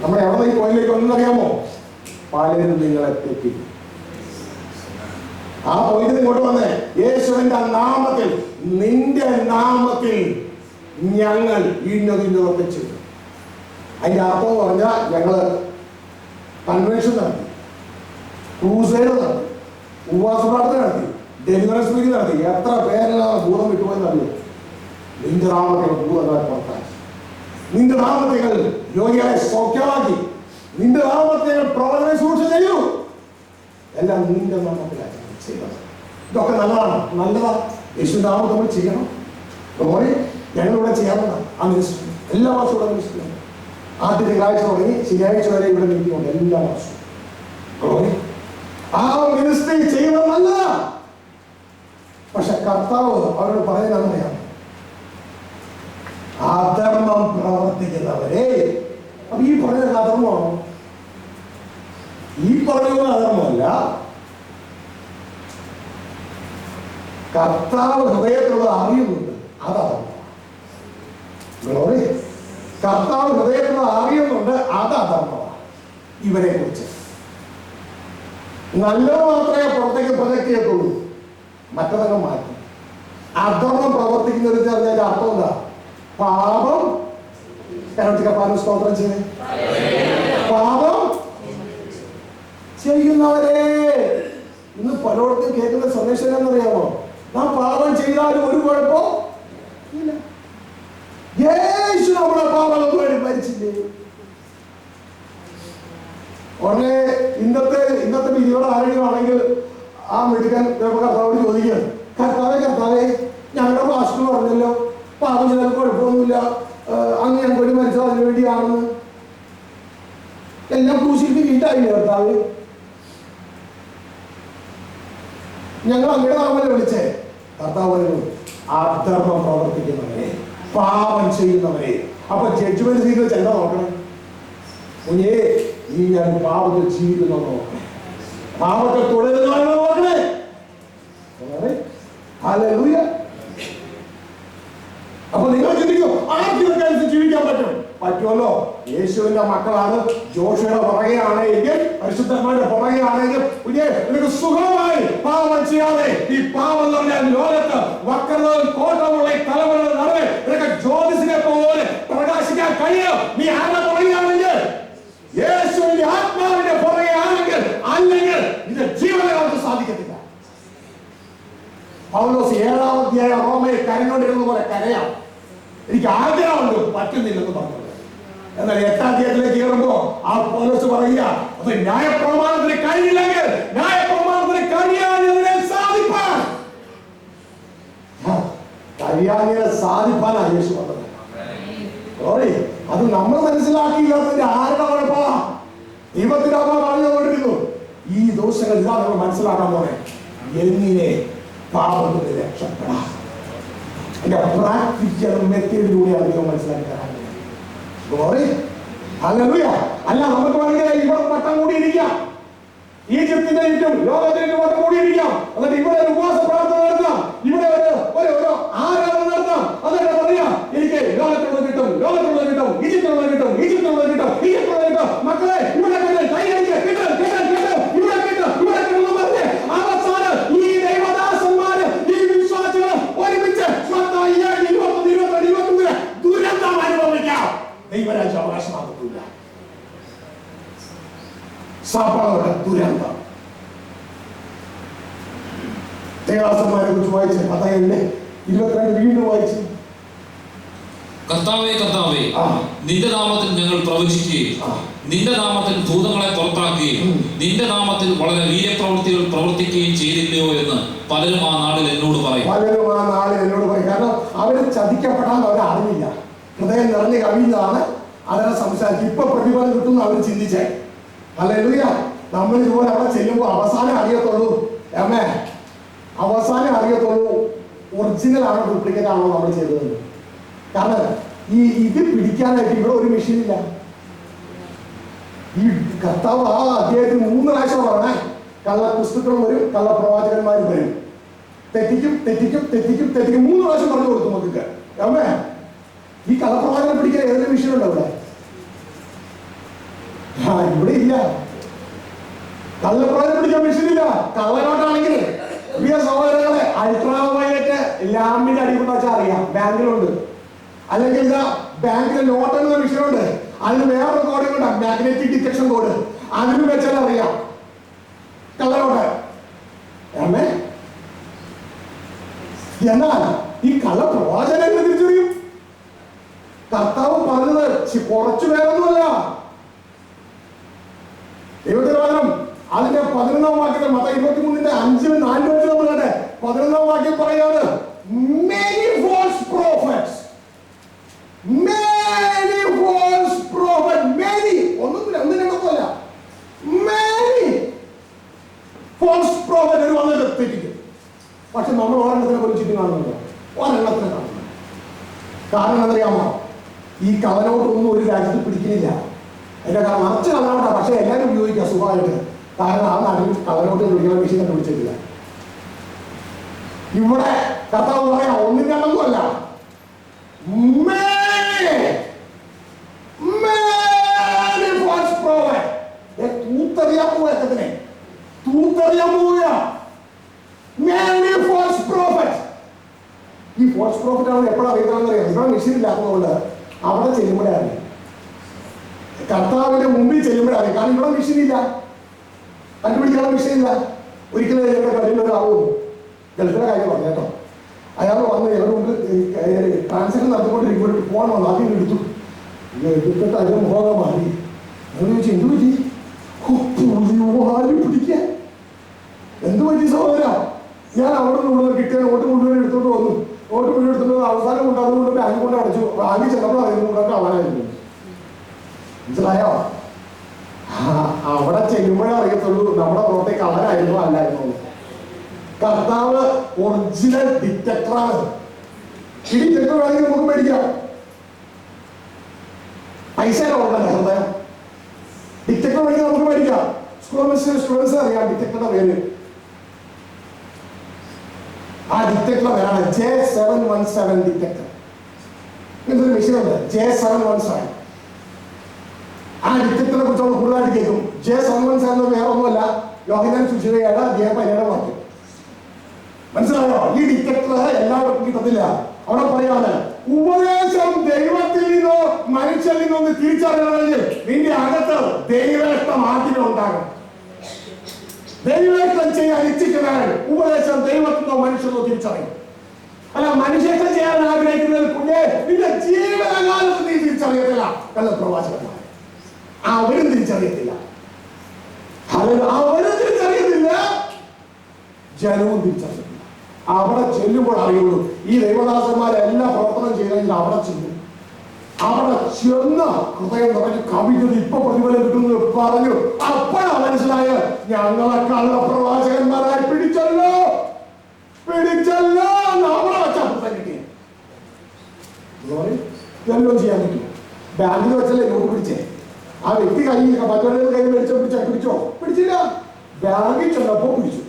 നമ്മുടെ എവിടെ ഈ കോയിലേക്ക് ഒന്നറിയാമോ? പലരും നിങ്ങളെ തെറ്റിക്കും. ആ പോയിന്റ് ഇങ്ങോട്ട് വന്നേ. യേശുവിന്റെ നാമത്തിൽ, നിന്റെ നാമത്തിൽ ഞങ്ങൾ ഇന്നതൊക്കെ ചെയ്തു. അതിന്റെ അർത്ഥം പറഞ്ഞാൽ ഞങ്ങള് കൺവെൻഷൻ നടത്തി, ക്രൂസൈഡ് നടത്തി, ഉപവാസ പ്രാർത്ഥന നടത്തി, ഡെലിവറൻസ് മീറ്റിംഗ് നടത്തി. എത്ര പേരെല്ലാം ഭൂതം വിട്ടുപോയെന്ന് അറിയോ? നിന്റെ നാമത്തിൽ ഭൂതങ്ങളെ പുറത്താക്കി, നിന്റെ നാമത്തിൽ രോഗികളെ സൗഖ്യമാക്കി, നിന്റെ നാമത്തെ പ്രവചന ശുശ്രൂഷ ചെയ്യൂ, എല്ലാം നിന്റെ നാമത്തിലാണ് ചെയ്തത്. ഇതൊക്കെ നല്ലതാണ്. യേശു നാമം നമ്മൾ ചെയ്യണം. ഓരോ ഞങ്ങളിവിടെ ചെയ്യാവുന്നതാണ് ആ മിനിസ്റ്റർ. എല്ലാ മാസവും ഇവിടെ മിനിസ്റ്റർ ഉണ്ട്. ആദ്യ തിങ്കളാഴ്ച തുടങ്ങി ശനിയാഴ്ച വരെ ഇവിടെ മീറ്റിംഗ് ഉണ്ട് എല്ലാ മാസവും. ആ മിനിസ്ട്രി ചെയ്യുന്നത് നല്ലതാണ്. പക്ഷെ കർത്താവ് അവരോട് പറയുന്നറിയാം, അധർമ്മം പ്രവർത്തിക്കുന്നവരെ. അപ്പൊ ഈ പറഞ്ഞത് അധർമ്മമാണോ? ഈ പറയുന്നത് അധർമ്മമല്ല. കർത്താവ് ഹൃദയത്തിലുള്ളത് അറിയുന്നുണ്ട്, അതധർമ്മമാണ്. കർത്താവ് ഹൃദയത്തിലുള്ളത് അറിയുന്നുണ്ട്, അതധർമ്മമാണ്. ഇവരെ കുറിച്ച് നല്ലത് മാത്രമേ പുറത്തേക്ക് പ്രൊജക്ട് ചെയ്യത്തുള്ളൂ, മറ്റതൊക്കെ മാറ്റി. അധർമ്മം പ്രവർത്തിക്കുന്നവർ പറഞ്ഞതിന്റെ അർത്ഥം എന്താ? പാപം സ്തോത്രം ചെയ്ത് പാപം ചെയ്യുന്നവരെ. ഇന്ന് പലയിടത്തും കേൾക്കുന്ന സന്ദേശം എന്നറിയാമോ? നാം പാപം ചെയ്താലും ഒരു കുഴപ്പം ഇല്ല. യേശു നമ്മുടെ പാപങ്ങൾക്ക് വേണ്ടി മരിച്ചില്ലേ? ഉടനെ ഇന്നത്തെ 20 ആരെങ്കിലും ആണെങ്കിൽ ആ മെഡിക്കൽ കർത്താവോട് ചോദിക്കുകയാണ്, കർത്താവേ ഞങ്ങളുടെ പാസ്റ്റർ പറഞ്ഞല്ലോ പാപം ചെയ്താൽ കുഴപ്പമൊന്നുമില്ല, അങ്ങ് ഞങ്ങൾക്ക് വേണ്ടി മരിച്ചത് അതിനു വേണ്ടിയാണെന്ന്. എല്ലാം ക്രൂശിക്ക് വീട്ടായില്ലേ കർത്താവ്? ഞങ്ങൾ അങ്ങയുടെ നാമല്ലേ വിളിച്ചേ? കർത്താവ് പറഞ്ഞു, അധർമ്മം പ്രവർത്തിക്കുന്നവരെ, പാപം ചെയ്യുന്നവരെ. അപ്പൊ ജഡ്ജ്മെന്റ് സീറ്റ് വെച്ച് എന്താ നോക്കണം? കുഞ്ഞേ, ഈ ഞാൻ പാപത്തിൽ ജീവിക്കുന്ന നോക്കണേ, പാപത്തിൽ തുടരുന്നവരെ നോക്കണേ. ഹല്ലേലൂയ. അപ്പൊ നിങ്ങൾ ചിന്തിക്കും, ആർക്കും ജീവിക്കാൻ പറ്റുമല്ലോ. യേശുവിന്റെ മക്കളാണ്, ജോഷയുടെ പുറകെയാണെങ്കിൽ, പരിശുദ്ധന്മാരുടെ പുറകെയാണെങ്കിൽ നിനക്ക് സുഖമായി പാപം ചെയ്യാതെ ഈ പാപം എന്ന് പറഞ്ഞാൽ ലോകത്ത് വക്രതയും കോട്ടമുള്ള തലമുറകൾ നടുവേ നിനക്ക് ജ്യോതിസിനെ പോലെ പ്രകാശിക്കാൻ കഴിയും. നീ ആരുടെ പുറകെയാണെങ്കിൽ? യേശുവിന്റെ ആത്മാവിന്റെ പുറകെയാണെങ്കിൽ. അല്ലെങ്കിൽ ഇത് ജീവനകാലത്ത് സാധിക്കത്തില്ല. പൗലോസ് 7-ാം അധ്യായം റോമയിൽ കരഞ്ഞോണ്ടിരുന്ന പോലെ കരയാം, എനിക്ക് ആഗ്രഹമുണ്ട്, പറ്റുന്നില്ലെന്ന് പറഞ്ഞത്. എന്നാൽ 8-ാം അധ്യായത്തിലേക്ക് കയറുമ്പോ ആ പൗലോസ് പറയുക, അത് ന്യായപ്രമാണത്തിന് കഴിയില്ലെങ്കിൽ ന്യായപ്രമാണത്തിന് കഴിയാതിനെ സാധിപ്പാൻ സാധിപ്പാനാണ് യേശു പറഞ്ഞത്. അത് നമ്മൾ മനസ്സിലാക്കിയില്ലാത്തതിന്റെ ആരുടെ കുഴപ്പമാ? ദൈവത്തിന്റെ അമ്മ പറഞ്ഞുകൊണ്ടിരുന്നു. ഈ ദോഷങ്ങൾ ഇതാ നമ്മൾ മനസ്സിലാക്കാൻ പോണേ. എങ്ങനെ പാപത്തിൽ രക്ഷപ്പെടാം? അതിന്റെ പ്രാക്ടിക്കൽ മെത്തേഡിലൂടെയാണ് ദൈവം മനസ്സിലാക്കി തരാൻ. അല്ല, നമുക്ക് വേണമെങ്കിൽ ഇവിടെ വട്ടം കൂടിയിരിക്കാം, ഈജിപ്തിന്റെ ചുറ്റും ലോകത്തിന്റെ വട്ടം കൂടിയിരിക്കാം, എന്നിട്ട് ഇവിടെ ഒരു ഉപവാസ പ്രാർത്ഥന നടത്താം, ഇവിടെ ഒരു ആരാധന നടത്താം. അതൊക്കെ പറയാം, എനിക്ക് ലോകത്തുള്ളത് കിട്ടും, ഈജിപ്തിലുള്ളത് കിട്ടും. മക്കളെ ഇവിടെ അവസാനം ഈ ദൈവദാസന്മാര്, ഈ വിശ്വാസികൾ ഒരുമിച്ച് ദുരന്തം അനുഭവിക്കാം. ദൈവരാജ്യം അവകാശമാകത്തില്ല. സഭയുടെ ദുരന്തം. ദേവാസന്മാരെ കുറിച്ച് വായിച്ച് 10:22 വീണ്ടും വായിച്ച്, കർത്താവേ കർത്താവേ, നിന്റെ നാമത്തിൽ ഞങ്ങൾ പ്രവചിക്കുകയും നിന്റെ നാമത്തിൽ ഭൂതങ്ങളെ പുറത്താക്കുകയും നിന്റെ നാമത്തിൽ വളരെ വീര്യപ്രവൃത്തികൾ പ്രവർത്തിക്കുകയും ചെയ്തില്ലയോ എന്ന് പലരും ആ നാളിൽ എന്നോട് പറയും. കാരണം അവര് ചതിക്കപ്പെടാൻ അവർ അറിഞ്ഞില്ല. ഹൃദയം നിറഞ്ഞ് കവിഞ്ഞതാണ് അതിനെ സംസാരിച്ച് ഇപ്പൊ പ്രതിഫലം കിട്ടുമെന്ന് അവർ ചിന്തിച്ചേ. ഹല്ലേലൂയ. നമ്മൾ ഇതുപോലെ അവിടെ ചെല്ലുമ്പോൾ അവസാനം അറിയത്തുള്ളൂ, ഒറിജിനൽ ആണോ ഡ്യൂപ്ലിക്കേറ്റ് ആണോ നമ്മൾ ചെയ്തത്. കാരണം ഇത് പിടിക്കാനായിട്ട് ഇവിടെ ഒരു മെഷീൻ ഇല്ല. ഈ കർത്താവ് ആ അധ്യായത്തിൽ 3 പ്രാവശ്യം പറഞ്ഞേ, കള്ള ക്രിസ്തുക്കളും വരും, കള്ള പ്രവാചകന്മാരും വരും, തെറ്റിക്കും 3 പ്രാവശ്യം പറഞ്ഞു കൊടുത്തു നമുക്ക്. ഈ കള്ളപ്രവാചകനെ പിടിക്കാൻ ഏതൊരു മെഷീൻ ഉണ്ടോ ഇവിടെ? ഇവിടെ ഇല്ല. കള്ളപ്രവാചകനെ പിടിക്കാൻ മെഷീൻ ഇല്ല. കള്ളനോട്ടാണെങ്കിൽ പ്രിയ സഹോദരങ്ങളെ, അൾട്രാവയലറ്റ് ലാമ്പിന്റെ അടിക്കുന്ന വെച്ചാൽ അറിയാം, ബാങ്കിലുണ്ട്. അല്ലെങ്കിൽ ഇതാ ബാങ്കിലെ നോട്ട് എന്ന മെഷീനുണ്ട്, അതിന് വേറൊരു കോഡും ഉണ്ട്, മാഗ്നറ്റിക് ഡിറ്റക്ഷൻ കോഡ്. അതിന് വെച്ചാൽ അറിയാം കള്ളനോട്ട്. എന്നാൽ ഈ കള്ളപ്രവാചകനെ തിരിച്ചറിയും. കർത്താവ് പറഞ്ഞത് കുറച്ചു പേരൊന്നുമല്ല, ദൈവത്തിന്റെ വചനം അതിന്റെ 11-ാം വാക്യത്തിൽ മത്തായി 23:5-4 നമ്മൾ കണ്ടേ 11-ാം വാക്യം പറയാണ് many false prophets, many false prophets, many ഒന്നിനൊന്നുമല്ല many false prophets വന്നിട്ട് തെറ്റിക്കും. പക്ഷെ നമ്മൾ ഒരെണ്ണത്തിനെ പോലും ചുറ്റും കാണുന്നുണ്ടോ? ഒരെണ്ണത്തിനെ കാണുന്നു. കാരണം എന്തറിയാമോ? ഈ കവനോട്ടൊന്നും ഒരു രാജ്യത്ത് പിടിക്കുന്നില്ല. അതിന്റെ മറച്ച് കവനോട്ടാ, പക്ഷെ എല്ലാവരും ഉപയോഗിക്കുക സുഖമായിട്ട്. കാരണം ആ നാട്ടിൽ കവനോട്ട് പിടിക്കുന്ന മെഷീൻ കണ്ടുപിടിച്ചിട്ടില്ല. ഇവിടെ കർത്താവ് പറയാം ഒന്നും രണ്ടൊന്നുമല്ല, തൂത്തറിയാൻ പോവത്തിനെ തൂത്തറിയാൻ പോവുക. ഈ ഫോൾസ് പ്രോഫിറ്റ് ആണ് എപ്പോഴാണ് അറിയുന്നതെന്ന് അറിയാം. ഇവിടെ മെഷീൻ ഇല്ലാത്തതുകൊണ്ട് അവിടെ ചെല്ലുമ്പോഴേ അറിയാം, കർത്താവിന്റെ മുമ്പിൽ ചെല്ലുമ്പോഴേ അറിയാം. കാരണം ഇവിടെ മെഷീൻ ഇല്ല, കണ്ടുപിടിക്കാനുള്ള മെഷീൻ ഇല്ല. ഒരിക്കലും ഞങ്ങളുടെ കഴിയുന്നവരാവുന്നു. ഗൾഫിലെ കാര്യം പറഞ്ഞു കേട്ടോ. അയാൾ വന്ന് ഞങ്ങളുടെ മുമ്പ് ട്രാൻസാക്ഷൻ നടത്തിക്കൊണ്ടിരിക്കുമ്പോൾ ഫോൺ വന്നു, ആദ്യം എടുത്തു. എടുത്തിട്ട് അതിന് മുഖം മാറി. ഞങ്ങൾ ചോദിച്ചു എന്ത് പറ്റി? പിടിക്കാൻ എന്ത് പറ്റി സഹോദര? ഞാൻ അവിടെ നിന്ന് കിട്ടിയ നോട്ട് മുഴുവൻ എടുത്തോണ്ട് വന്നു. നോട്ട് മുഴുവൻ എടുത്തോണ്ട് അവസാനം കൊണ്ട് അതുകൊണ്ട് ബാങ്ക് കൊണ്ട് അടച്ചു. ബാങ്കിൽ ചെന്നപ്പോൾ അറിയുന്നതൊക്കെ അവനായിരുന്നു. മനസ്സിലായോ? അവിടെ ചെല്ലുമ്പോഴേ അറിയത്തുള്ളൂ നമ്മുടെ പുറത്തേക്ക് അവനായിരുന്നു അല്ലായിരുന്നു. കർത്താവ് ഒറിജിനൽ ഡിറ്റക്ടറാണ്. ഈ ഡിറ്റക്ടർ വേണമെങ്കിൽ നമുക്ക് മേടിക്കാം. പൈസ ഉണ്ടല്ലോ ഹൃദയം. ഡിറ്റക്ടർ വേണമെങ്കിൽ നമുക്ക് മേടിക്കാം. സ്റ്റുഡൻസ് അറിയാം ഡിറ്റക്ടറുടെ പേര്. ആ ഡിറ്റക്ടർ പേരാണ് J717 ഡിറ്റക്ടർ. ഇങ്ങനൊരു മെഷീൻ ഉണ്ട് J717. ആ ഡിറ്റക്ടറിനെ കുറിച്ച് നമ്മൾ കൂടുതലായിട്ട് കേൾക്കും. J717 വേറെ ഒന്നുമല്ല, യോഹന്നാൻ സുവിശേഷം 7:17 വാക്യം. മനസ്സിലായോ? ഈ ഡിറ്റക്ടർ എല്ലാവർക്കും കിട്ടത്തില്ല. അവിടെ പറയാണ് ഉപദേശം ദൈവത്തിൽ നിന്നോ മനുഷ്യരിൽ നിന്നോ തിരിച്ചറിയണമെങ്കിൽ നിന്റെ അകത്ത് ദൈവേഷ്ടം ആദ്യമേ ഉണ്ടാകും. ദൈവേഷ്ടം ചെയ്യാൻ ഇച്ഛിക്കുന്നവൻ ഉപദേശം ദൈവത്തിൽ നിന്നോ മനുഷ്യരിലോ തിരിച്ചറിയും. അല്ല, മനുഷ്യത്വം ചെയ്യാൻ ആഗ്രഹിക്കുന്നതിൽ കുഞ്ഞെ നിന്റെ ജീവിതകാലത്ത് നീ തിരിച്ചറിയത്തില്ല എന്ന പ്രവാചകന്മാർ. അവരും തിരിച്ചറിയത്തില്ല, അവരും തിരിച്ചറിയത്തില്ല, ജനവും തിരിച്ചറിയത്തില്ല. അവിടെ ചെല്ലുമ്പോൾ അറിയുള്ളൂ. ഈ ദൈവദാസന്മാരെല്ലാം പ്രവർത്തനം ചെയ്തെങ്കിൽ അവിടെ ചെല്ലും. അവിടെ ചെന്ന് ഹൃദയം നിറഞ്ഞ് കവിഞ്ഞത് ഇപ്പൊ പ്രതിഫലം കിട്ടുന്നു പറഞ്ഞു. അപ്പോഴാ മനസ്സിലായ ഞങ്ങളെ കള്ള പ്രവാചകന്മാരായി പിടിച്ചല്ലോ അവിടെ വെച്ചാ പുസ്തകം കിട്ടിയ എല്ലാം ചെയ്യാൻ പറ്റും. ബാങ്കിൽ വെച്ചല്ലേ നോട്ട് പിടിച്ചേ. ആ വ്യക്തി കയ്യിൽ മറ്റൊരു കൈ പിടിച്ചോ പിടിച്ചില്ല. ബാങ്കിൽ ചെന്നപ്പോ പിടിച്ചു.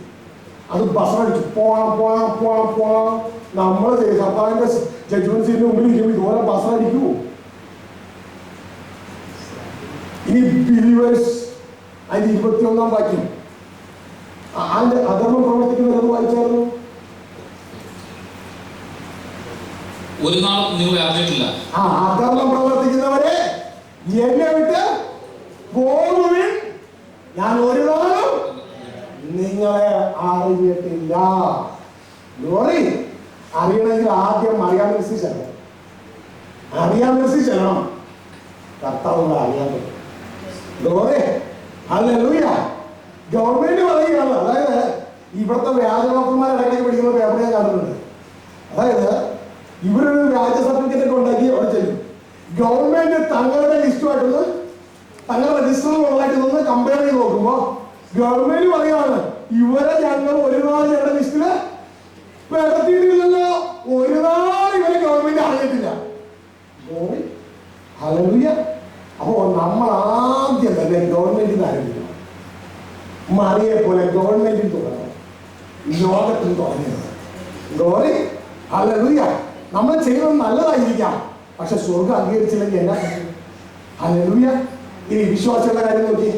അത് ബസ്സടിച്ചു. പോണം നമ്മൾ കർത്താവിന്റെ ജഡ്ജ്മെന്റ് സീറ്റിന് മുമ്പിൽ ഇരിക്കുമ്പോൾ ഇതുപോലെ ബസ്സടിക്കൂ. ഇനി ബിലീവേഴ്സ് അതിന്റെ 21-ാം വാക്യം അതിന്റെ അധർമ്മം പ്രവർത്തിക്കുന്നത് വായിച്ചായിരുന്നു. ഒരു നാൾ നിങ്ങളെ അറിഞ്ഞിട്ടില്ല. അധർമ്മം പ്രവർത്തിക്കുന്നവരെ എന്നെ വിട്ട് പോകുവിൻ, ഞാൻ ഒരു നാളും നിങ്ങളെ അറിഞ്ഞിട്ടില്ല. അറിയണമെങ്കിൽ ആദ്യം അറിയാമെന്ന് ചെല്ലണം. അറിയാമെന്ന് ചെല്ലണം. കർത്താവ് അറിയാൻ പറ്റും. ഗവൺമെന്റ് പറയുകയാണ്. അതായത് ഇവിടുത്തെ വ്യാജമാക്കന്മാർ ഇടയ്ക്കിടയ്ക്ക് പഠിക്കുന്ന പേപ്പർ ഞാൻ കാണുന്നുണ്ട്. അതായത് ഇവരൊരു വ്യാജ സർട്ടിഫിക്കറ്റ് ഒക്കെ ഉണ്ടാക്കി അവിടെ ചെല്ലും. ഗവൺമെന്റ് തങ്ങളുടെ ലിസ്റ്റുമായിട്ടൊന്ന് തങ്ങളുടെ രജിസ്റ്ററുകളായിട്ട് നിന്ന് കമ്പയർ ചെയ്ത് നോക്കുമ്പോ ഗവൺമെന്റ് പറയാണ് ഇവരെ ഞങ്ങൾ ഒരു നാൾ ഞങ്ങളുടെ ലിസ്റ്റില് പെടുത്തിയിട്ടില്ലല്ലോ, ഒരു നാൾ ഇവരെ ഗവൺമെന്റ് അറിഞ്ഞിട്ടില്ല. അപ്പോ നമ്മൾ ആദ്യം തന്നെ ഗവൺമെന്റിന് ആരംഭിക്കണം. മറിയെ പോലെ ഗവൺമെന്റിൽ തുടങ്ങണം, ലോകത്തിൽ തുടങ്ങരുത്. നമ്മൾ ചെയ്യുന്നത് നല്ലതായിരിക്കാം, പക്ഷെ സ്വർഗം അംഗീകരിച്ചില്ലെങ്കിൽ എന്നാ ഹല്ലേലൂയ. ഇനി വിശ്വാസികളുടെ കാര്യം നോക്കി.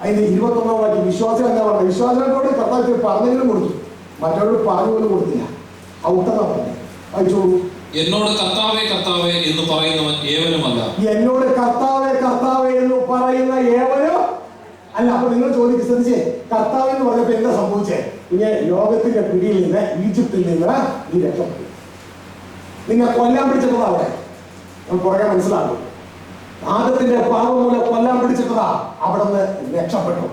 അതിന്റെ 21-ാം വാക്യം വിശ്വാസം എന്താ പറയുക? വിശ്വാസികളോട് കർത്താവ് പറഞ്ഞെങ്കിലും കൊടുത്തു, മറ്റവരോട് പറഞ്ഞു പോലും കൊടുത്തില്ല. ഔട്ടെന്നാ പറഞ്ഞു. വായിച്ചോളൂ. എന്നോട് കർത്താവേ കർത്താവേ എന്ന് പറയുന്നവൻ ഏവനുമല്ല. എന്നോട് കർത്താവേ കർത്താവേ എന്ന് പറയുന്ന ഏവനും അല്ല. അപ്പൊ നിങ്ങൾ ചോദിക്കും, ശ്രദ്ധിച്ചേ, കർത്താവ് എന്ന് പറഞ്ഞപ്പോ എന്താ സംഭവിച്ചേ? ഇനി ലോകത്തിന്റെ പിടിയിൽ നിന്ന്, ഈജിപ്തിൽ നിന്ന് നീ രക്ഷപ്പെട്ടു. നിങ്ങൾ കൊല്ലാൻ പിടിച്ചിട്ടതാ അവിടെ. പുറകെ മനസ്സിലാക്കും. ആദത്തിന്റെ പാപം മൂലം കൊല്ലാൻ പിടിച്ചിട്ടതാ. അവിടെ നിന്ന് രക്ഷപ്പെട്ടു.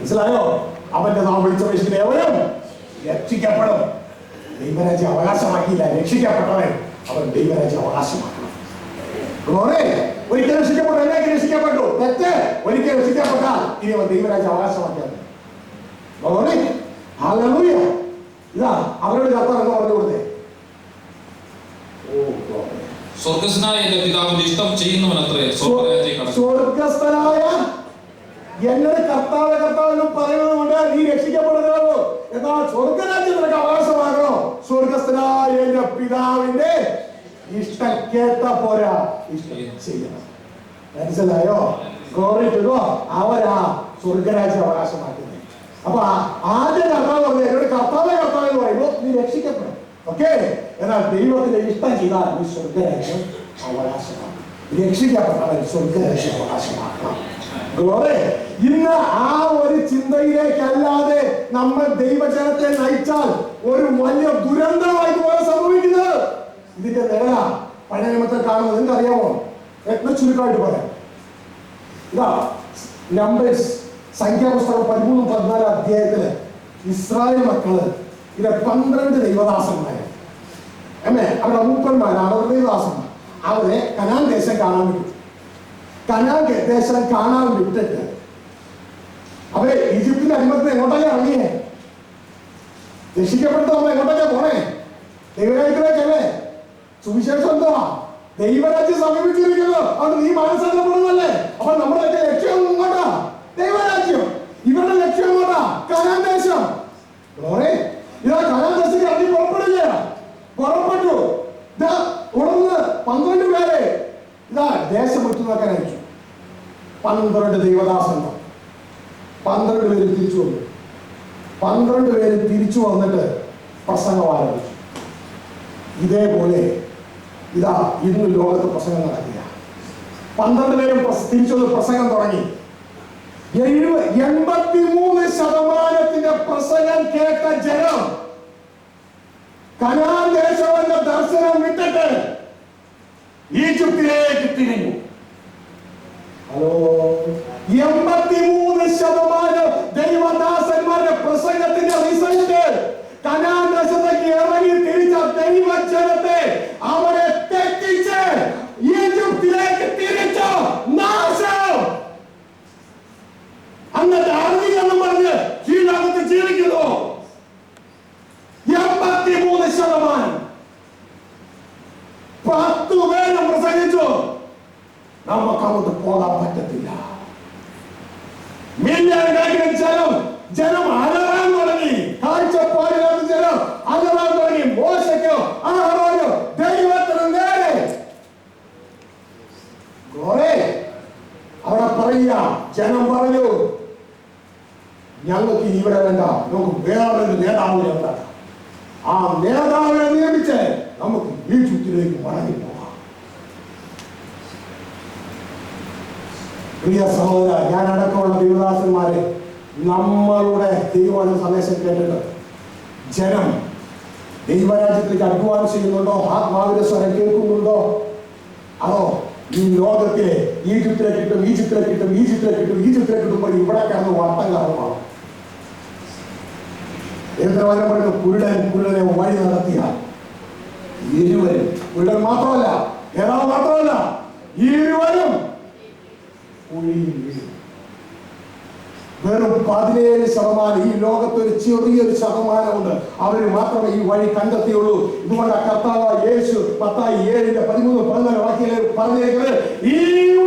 മനസ്സിലായോ? അവന്റെ നാം വിളിച്ചപേക്ഷിക്കുന്ന എവരും രക്ഷിക്കപ്പെടും. ദൈവരാജ്യം അവകാശമാക്കിയില്ല, രക്ഷിക്കപ്പെട്ടവൻ അവൻ ദൈവരാജ്യം അവകാശമാക്കണം. ഒരിക്കൽ രക്ഷിക്കപ്പെട്ടു, എന്നേക്ക് രക്ഷിക്കപ്പെട്ടു, തെറ്റ്. ഒരിക്കൽ രക്ഷിക്കപ്പെട്ടാൽ ഇനി അവൻ ദൈവരാജ്യം അവകാശമാക്കിയത്. ഹല്ലേലൂയ. ഇതാ അവരോട് കർത്താവ് എന്ന് പറഞ്ഞു കൊടുത്തേ, സ്വർഗസ്ഥനായ എന്റെ പിതാവിന്റെ ഇഷ്ടം ചെയ്യുന്നവനത്രേ സ്വർഗ്ഗരാജ്യത്തിൽ കടക്കും. സ്വർഗസ്ഥനായ എന്നോട് കർത്താവ് കർത്താവ് എന്ന് പറയുന്നത് കൊണ്ട് നീ രക്ഷിക്കപ്പെടുന്നതോ, എന്നാൽ സ്വർഗരാജ്യം നിനക്ക് അവകാശമാകണോ? സ്വർഗസ്ഥനായ എന്റെ പിതാവിന്റെ ഇഷ്ടം കേട്ട പോരാ, ഇഷ്ടം ചെയ്യണം. മനസ്സിലായോ? അവരാ സ്വർഗരാജ്യം അവകാശമാക്കുന്നത്. അപ്പൊ ആദ്യ കർത്താവ് പറഞ്ഞു എന്നോട് കർത്താവ് കർത്താവ് എന്ന് പറയുമ്പോൾ നീ രക്ഷിക്കപ്പെടും. ഓക്കെ, എന്നാൽ ദൈവത്തിന്റെ ഇഷ്ടം ചെയ്താൽ നീ സ്വർഗരാജ്യം അവകാശമാക്കണം. രക്ഷിക്കപ്പെട്ടവൻ സ്വർഗരാജ്യം അവകാശമാക്കണം. ഇന്ന് ആ ഒരു ചിന്തയിലേക്കല്ലാതെ നമ്മൾ ദൈവജനത്തെ നയിച്ചാൽ ഒരു വലിയ ദുരന്തമായിട്ട് പോലെ സംഭവിക്കുന്നത്. ഇതിന്റെ നിഴല പഴയ നിയമത്തിൽ കാണുന്നത് നിങ്ങൾക്ക് അറിയാമോ? ചുരുക്കമായിട്ട് പറയാം. ഇതാ നമ്പേഴ്സ്, സംഖ്യാപുസ്തകം 13-14 അധ്യായത്തില് ഇസ്രായേൽ മക്കള് ഇത് 12 ദൈവദാസന്മാര് അവരുടെ മൂപ്പന്മാരാണ്, അവരുടെ ദൈവദാസന്മാർ. അവരെ കനാൻ ദേശം കാണാൻ വിട്ടു. കനാൻ ദേശം കാണാൻ വിട്ടിട്ട് അവരെ ഈജിപ്തിന്റെ അടിമത്തിന് എങ്ങോട്ടൊക്കെ ഇറങ്ങിയേ? രക്ഷിക്കപ്പെട്ടത് നമ്മൾ എങ്ങോട്ടൊക്കെ പോണേ? ദൈവരാജ്യത്തിലേക്കല്ലേ? സുവിശേഷം എന്തുവാ? ദൈവരാജ്യം സമീപിച്ചിരിക്കുന്നു, അത് നീ മനസ്സിലാക്കപ്പെടുന്നല്ലേ? അപ്പൊ നമ്മുടെ ലക്ഷ്യം ഇങ്ങോട്ടാ, ദൈവരാജ്യം. ഇവരുടെ ലക്ഷ്യം ഇങ്ങോട്ടാ, കനാൻ ദേശം. ഇതാ കനാൻ ദേശത്തേക്ക് ഇറങ്ങി പുറപ്പെടുക. പുറപ്പെട്ടു. ഇതാ ഉടന്ന് 12 പേരെ ഇതാ ദേശം വിട്ടു നോക്കാൻ അയച്ചു. 12 ദൈവദാസന്മാർ. 12 പേര് തിരിച്ചു വന്നു. 12 പേര് തിരിച്ചു വന്നിട്ട് പ്രസംഗം ആരംഭിച്ചു. ഇതേപോലെ ഇതാ ഇന്ന് ലോകത്ത് പ്രസംഗം നടക്കുക. 12 പേരും തിരിച്ചു വന്ന് പ്രസംഗം തുടങ്ങി. 83% പ്രസംഗം കേട്ട ജനം കനാൻ ദേശമെന്ന ദർശനം വിട്ടിട്ട് ഈജിപ്തിലേക്ക് തിരിഞ്ഞു. ഹലോ, 83% ദൈവദാസന്മാരുടെ പ്രസംഗത്തിന്റെ റിസൾട്ട് കനാൻ ദേശത്തേക്ക് ഇറങ്ങി തിരിച്ച ദൈവജനത്തെ അവരെ തെറ്റിച്ച് ഈജിപ്തിലേക്ക് തിരിച്ച നാശം. അന്നത്തെ അറിവില്ലെന്നും പറഞ്ഞ് ഈ ലോകത്ത് ജീവിക്കുന്നു 83%. 10 പേരും പ്രസംഗിച്ചു, നമുക്ക് അങ്ങോട്ട് പോകാൻ പറ്റത്തില്ല. ജനം അലറാൻ തുടങ്ങി. കാഴ്ചപ്പാടില്ലാത്ത ജനം അലറാൻ തുടങ്ങി. മോശയ്ക്കോ അഹരോനോ ദൈവത്തിന് നേരെ അവിടെ പറയുക. ജനം പറഞ്ഞു, ഞങ്ങൾക്ക് ഇവിടെ വേണ്ട, നമുക്ക് വേറൊരു നേതാവിനെ ഉണ്ടാക്കാം. ആ നേതാവിനെ നിയമിച്ച് നമുക്ക് ഈജിപ്തിലേക്ക് മടങ്ങി പോകാം. പ്രിയ സഹോദര, ഞാൻ അടക്കമുള്ള ദൈവദാസന്മാരെ, നമ്മളുടെ ദൈവവചന സന്ദേശം കേട്ടിട്ട് ജനം ദൈവരാജ്യത്തിലേക്ക് അധ്വാനം ചെയ്യുന്നുണ്ടോ? ആത്മാവിന്റെ സ്വരം കേൾക്കുന്നുണ്ടോ? അതോ ഈ ലോകത്തിലെ ഈജിപ്തിലെ കിട്ടും ഇവിടെ കിടന്ന് വട്ടം കറങ്ങുമാണ്. എന്തിനും പറയുന്നത് കുരുടനെ വഴി നടത്തിയ ഇരുവരും, കുരുടൻ മാത്രമല്ല, നേതാവ് മാത്രമല്ല, ഇരുവരും കുഴിയിൽ വീഴും. വെറും 17% ഈ ലോകത്തൊരു ചെറിയൊരു ശതമാനമുണ്ട്. അവര് മാത്രമേ ഈ വഴി കണ്ടെത്തിയുള്ളൂ. ഇതുകൊണ്ട് കർത്താവ് യേശു മത്തായി 7:13-14 വാക്യങ്ങളിൽ പറഞ്ഞേക്കുന്നത്, ഈ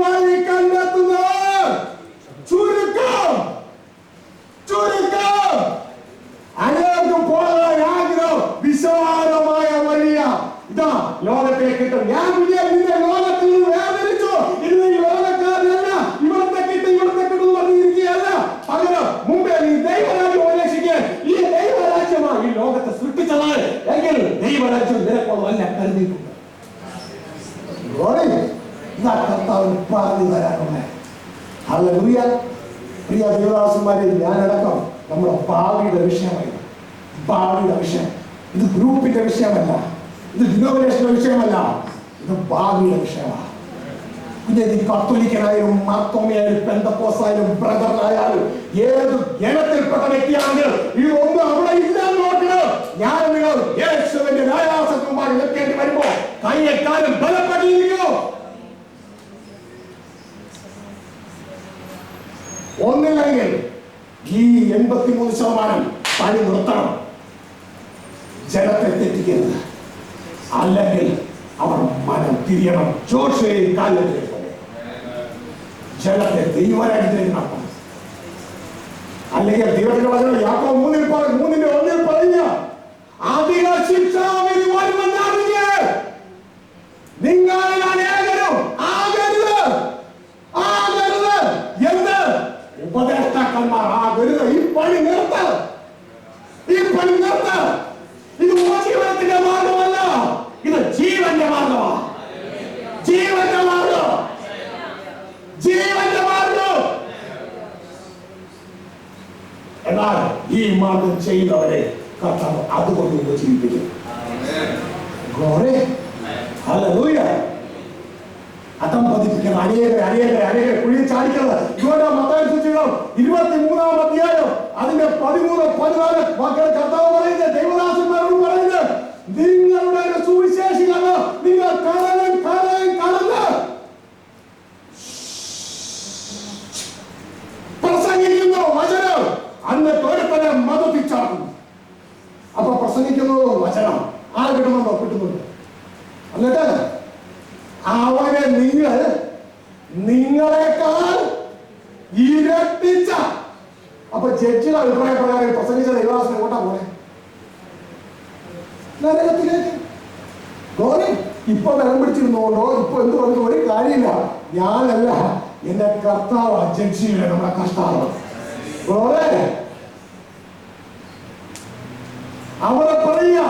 വഴി കണ്ടെത്തുന്ന ചുരുക്കം അനേകം പോകാൻ ആഗ്രഹം വിശാലമായ വഴിയ ഇതാ ലോകത്തിലേക്ക് കിട്ടും. ഞാൻ നിന്നെ ലോകത്തിൽ നിന്ന് വേർതിരിച്ചു. ഇന്ന് ഈ ലോകക്കാരനല്ല, ഇവിടത്തെ കിട്ടും പറഞ്ഞിരിക്കുകയല്ല. പകരം മുമ്പേ നീ ദൈവരാജ്യം അന്വേഷിക്കുക. ഈ ദൈവരാജ്യമാണ് ഈ ലോകത്തെ സൃഷ്ടിച്ചത് എങ്കിൽ ദൈവരാജ്യം നിനക്കൊള്ളല്ല കരുതിയിട്ടുണ്ട്. ഇതാ കർത്താവ് പറഞ്ഞു തരാനുള്ള. ഹല്ലേലൂയ. പ്രിയ ദൈവദാസന്മാരെ, ഞാനടക്കം നമ്മുടെ ഭാവിയുടെ വിഷയമായി. ഭാവിയുടെ വിഷയം ഇത് ഗ്രൂപ്പിന്റെ വിഷയമല്ല, ഇത് ഡിനോമിനേഷന്റെ വിഷയമല്ല, ഇത് ഭാവിയുടെ വിഷയമാണ്. കുഞ്ഞെ, നീ കത്തോലിക്കനായാലും മാർത്തോമയായാലും പെന്തക്കോസ്തായാലും ബ്രദറിനായാലും ഏത് ജനത്തിൽപ്പെട്ട വ്യക്തിയാണെങ്കിൽ ഇതൊന്നും അവിടെ ഇല്ലെന്ന് നോക്കണം. ഞാൻ നിങ്ങൾ യേശുവിന്റെ ന്യായാസനത്തിനുമായി നിൽക്കേണ്ടി വരുമ്പോ കയ്യെക്കാലം ബലപ്പെട്ടിരിക്കോ? ഒന്നില്ലെങ്കിൽ ഈ 83% പണി നിർത്തണം. ജനത്തെ തെറ്റിക്കരുത്. അല്ലെങ്കിൽ അവർ മനം തിരിയണം. ജോഷുവെ കാലത്തിലേക്ക് ജനത്തെ ദൈവരാജ്യത്തിലേക്ക് നടത്തണം. അല്ലെങ്കിൽ ദൈവത്തിന്റെ വചനം യാക്കോബ് 3:1 പറഞ്ഞ അധിക ശിക്ഷാവിധി വരുമെന്നറിഞ്ഞ് നിങ്ങളിൽ അനേകരും ആകരുത് എന്ന് ഉപദേഷ്ടാക്കന്മാർ ആകരുത്. ഈ പണി നിർത്ത്. ഇത് ഉപജീവനത്തിന്റെ മാർഗമല്ല, ഇത് ജീവന്റെ മാർഗമാണ്. ജീവന്റെ മാർഗം. എന്നാൽ ഈ മാർഗം ചെയ്യുന്നവരെ കർത്താവ് അതുകൊണ്ട് ഉപജീവിപ്പിക്കും. ഹല്ലേലൂയ. അതം പതിപ്പിക്കുന്ന അനേകരെ കുഴിയിൽ ചാടിക്കുന്നത്. ഇവിടെ മത്തായി സുവിശേഷം 23-ാം അധ്യായം അതിന്റെ 13-14 വാക്കുകൾ കർത്താവ് പറയുന്നത്, ദൈവദാസന്മാരോട് പറയുന്നത്, നിങ്ങളുടെ സുവിശേഷികളാണ് നിങ്ങൾ കടന്ന് പ്രസംഗിക്കുന്ന വചനം എന്നിട്ട് ഒരുത്തനെ മതത്തിച്ചാക്കുന്നു. അപ്പൊ പ്രസംഗിക്കുന്നത് വചനം ആര് കിട്ടുന്നുണ്ട്. എന്നിട്ട് അവനെ നിങ്ങളെക്കാൾ ഇരട്ടിച്ച. അപ്പൊ ജഡ്ജിയുടെ അഭിപ്രായ പ്രകാരം പ്രസംഗിച്ച ദൈവദാസനെ എങ്ങോട്ടാ പോണേ? നരകത്തിലേക്ക്. ഇപ്പൊ ബലം പിടിച്ചിരുന്നോണ്ടോ ഇപ്പൊ എന്ത് പറഞ്ഞു ഒരു കാര്യമില്ല. ഞാനല്ല, എന്റെ കർത്താവ് ജഡ്ജിയിലെ നമ്മുടെ കർത്താവ്. അവരെ പറയുക,